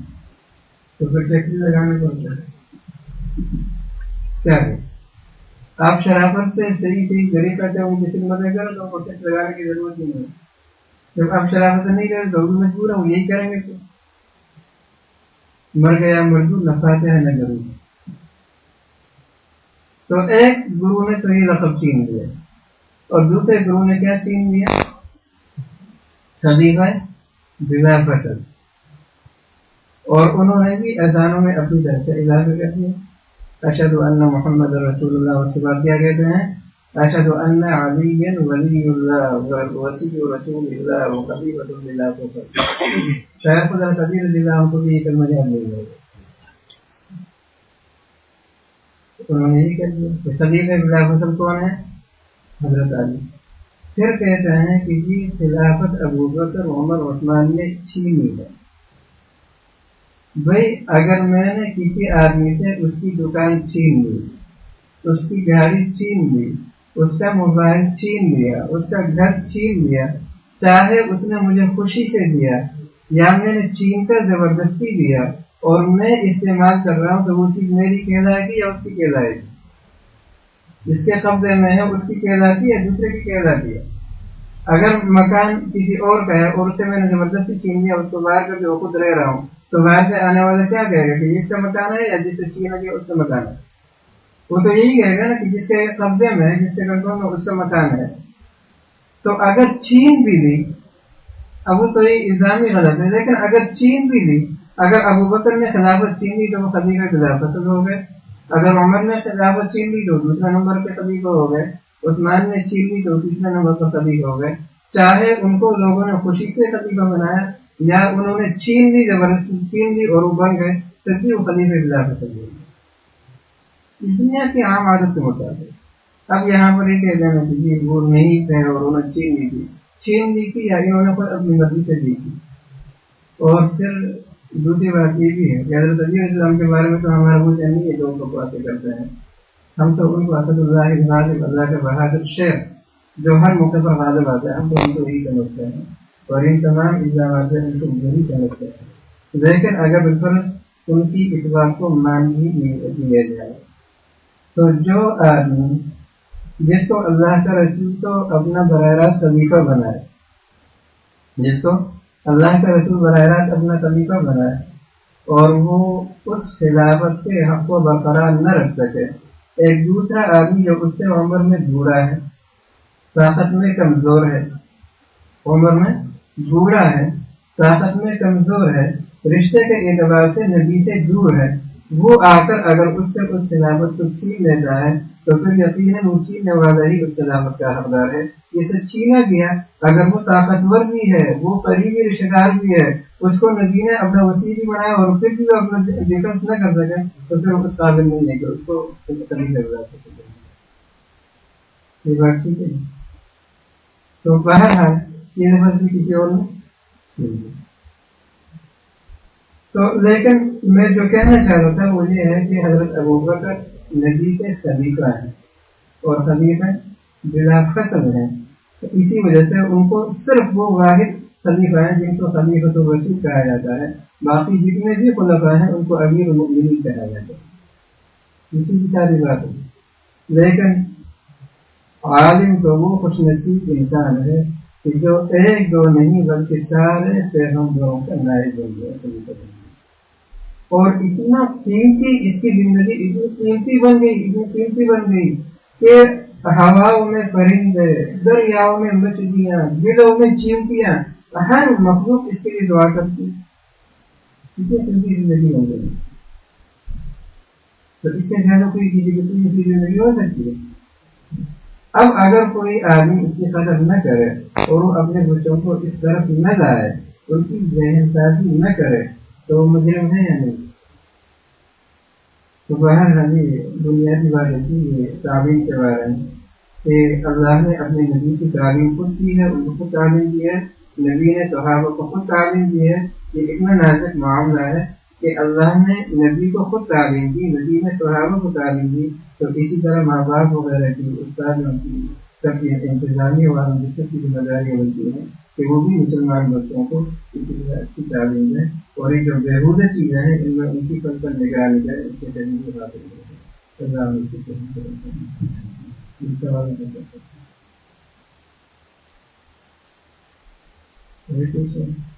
تو پھر ٹیکس لگانے پڑتا ہے. کیا ہے آپ شرافت سے صحیح طریقہ سے ان کی خدمتیں کرو تو ان کو ٹیکس لگانے کی ضرورت ہی نہیں ہے. جب آپ شرافت نہیں کریں تو وہ مجبور ہیں، وہ یہی کریں گے. تو مر گیا مردود نہ فاتحہ ہے نہ درود. تو ایک گرو نے تو یہ لقب چھین لیا اور دوسرے گرو نے کیا چھین لیا؟ خلیفہ بلا فصل. اور انہوں نے بھی اذانوں میں اپنی طرف سے اضافہ کر دیا. اشہد ان محمد رسول اللہ، اس کے بعد کیا کہتے ہیں؟ اشہد ان علی ولی اللہ وصی رسول اللہ وخلیفۃ بلا فصل. شیخ خدا قدیر رضی اللہ عنہ کو بھی یہ کلمہ یاد نہیں ہوگا. انہوں نے یہ کہہ دیا کہ خلیفہ بلا فصل کون ہے؟ حضرت علی. پھر کہتے ہیں کہ جی خلافت ابوبکر عمر عثمان نے چھینی ہے. بھائی اگر میں نے کسی آدمی سے اس کی دکان چھین لی، اس کی گاڑی چھین لی، اس کا موبائل چھین لیا، اس کا گھر چھین لیا، چاہے اس نے مجھے خوشی سے دیا یا میں نے چھین کر زبردستی دیا اور میں استعمال کر رہا ہوں تو وہ چیز میری کہلائے گی یا اس کی کہلائے گی؟ جس کے قبضے میں ہے اس کی کہلاتی ہے، دوسرے کی کہلاتی ہے. اگر مکان کسی اور کا ہے اور اسے میں نے زبردستی چھین لیا، اس کو باہر کر کے وہ خود رہ رہا ہوں، تو باہر سے آنے والا کیا کہے گا کہ اس کا مکان ہے یا جس سے چھینا گیا اس کا مکان ہے؟ وہ تو یہی کہے گا نا کہ جس کے قبضے میں ہے، جس کے کنٹرول میں اس کا مکان ہے. تو اگر چھین بھی لی، اب وہ تو یہ الزامی غلط ہے، لیکن اگر چھین بھی لی، اگر ابو بکر نے خلافت چھین لی تو وہ خلیفہ خلافت ہو گئے، اگر عمر نے خلافت چھین لی تو دوسرے نمبر پہ خلیفہ ہو گئے، عثمان نے چھین لی تو تیسرے نمبر پر خلیفہ ہو گئے. چاہے ان کو لوگوں نے خوشی سے خلیفہ بنایا یا انہوں نے چھین لی، زبردستی چھین لی اور وہ بن گئے، پھر بھی وہ خلیفہ خلافت ہو گئے. دنیا کی عام عادت کے مطابق. اب یہاں پر یہ کہہ دینا کہ وہ نہیں تھے اور انہوں نے چھین لی تھی یا انہوں نے خود اپنی مرضی سے دی تھی. اور پھر دوسری بات یہ بھی ہے کہ حضرت علی علیہ السلام کے بارے میں تو ہمارا وہ نہیں ہے جو ان کو باتیں کرتے ہیں. ہم تو ان کو اسد اللہ غالب، اللہ کے بہادر شیر جو ہر موقع پر غالب آتا ہے، ہم تو ان کو یہی سمجھتے ہیں اور ان تمام الزامات ان کو یہی سمجھتے ہیں. لیکن اگر بالفرض ان کی اس بات کو مان بھی لیا جائے تو جو آدمی جس کو اللہ کا رسول تو اپنا براہ راست خلیفہ بنائے، جس کو اللہ کا رسول براہ راست اپنا خلیفہ بنائے اور وہ اس خلافت کے حق کو برقرار نہ رکھ سکے، ایک دوسرا آدمی جو اس سے عمر میں بوڑھا ہے، طاقت میں کمزور ہے، عمر میں بوڑھا ہے، طاقت میں کمزور ہے، رشتے کے اعتبار سے نبی سے دور ہے، وہ آ کر اگر اس سے اس خلافت کو چھین لیتا ہے تو پھر یقیناً وہ چھیننے والا ہی اس خلافت کا حقدار ہے. اسے چھینا گیا، اگر وہ طاقتور بھی ہے، وہ قریبی رشتے دار بھی ہے، اس کو نبی نے اپنا وسیع بھی بنایا اور پھر بھی وہ اپنا ڈیفینس نہ کر سکے تو پھر اس قابل نہیں ہے کہ اس کو یہ بات ٹھیک ہے. تو بہرحال یہ لفظ بھی کسی اور نے. تو لیکن میں جو کہنا چاہ رہا تھا وہ یہ ہے کہ حضرت ابوبکر نبی کے خلیفہ ہیں اور خلیفہ بلا فصل ہیں. تو اسی وجہ سے ان کو صرف وہ واحد خلیفہ ہیں جن کو خلیفۃ الرسول کہا جاتا ہے، باقی جتنے بھی خلفاء ہیں ان کو امیر المؤمنین کہا جاتا ہے. اسی کی ساری بات ہے. لیکن عالم تو وہ خوش نصیب انسان ہے کہ جو ایک دو نہیں بلکہ سارے پیغمبروں کا نائب بن گیا اور اتنا قیمتی اس کی زندگی اتنی قیمتی بن گئی کہ ہواؤں میں پرندے، دریاؤں میں مچھلیاں، دلوں میں چیونٹیاں، ہر مخلوق اس کے لیے دعا کرتی ہے. اتنی قیمتی زندگی بن گئی. تو اس سے زیادہ کوئی قیمتی زندگی ہو سکتی ہے؟ اب اگر کوئی آدمی اس کی قدر نہ کرے اور وہ اپنے بچوں کو اس طرف نہ لائے ان کی ذہن سازی نہ کرے تو وہ مجرم ہے یا نہیں؟ تو بہرحال بنیادی بات ہے تعلیم کے بارے میں کہ اللہ نے اپنے نبی کی تعلیم خود کی ہے، ان کو خود تعلیم دی ہے، نبی نے صحابہ کو خود تعلیم دی ہے۔ یہ اتنا نازک معاملہ ہے کہ اللہ نے نبی کو خود تعلیم دی، نبی نے صحابہ کو تعلیم دی، تو اسی طرح ماں باپ وغیرہ کی استادوں کی سب کی انتظامی والوں کی سب کی ذمہ داریاں بنتی ہیں کہ وہ بھی مسلمان بچوں کو اسی طرح اچھی تعلیم دیں، اور یہ جو بےہودہ چیزیں ہیں ان میں ان کی پر نگرانی کریں، اس کے ذریعے باتیں کریں۔ اللہ علیہ وسلم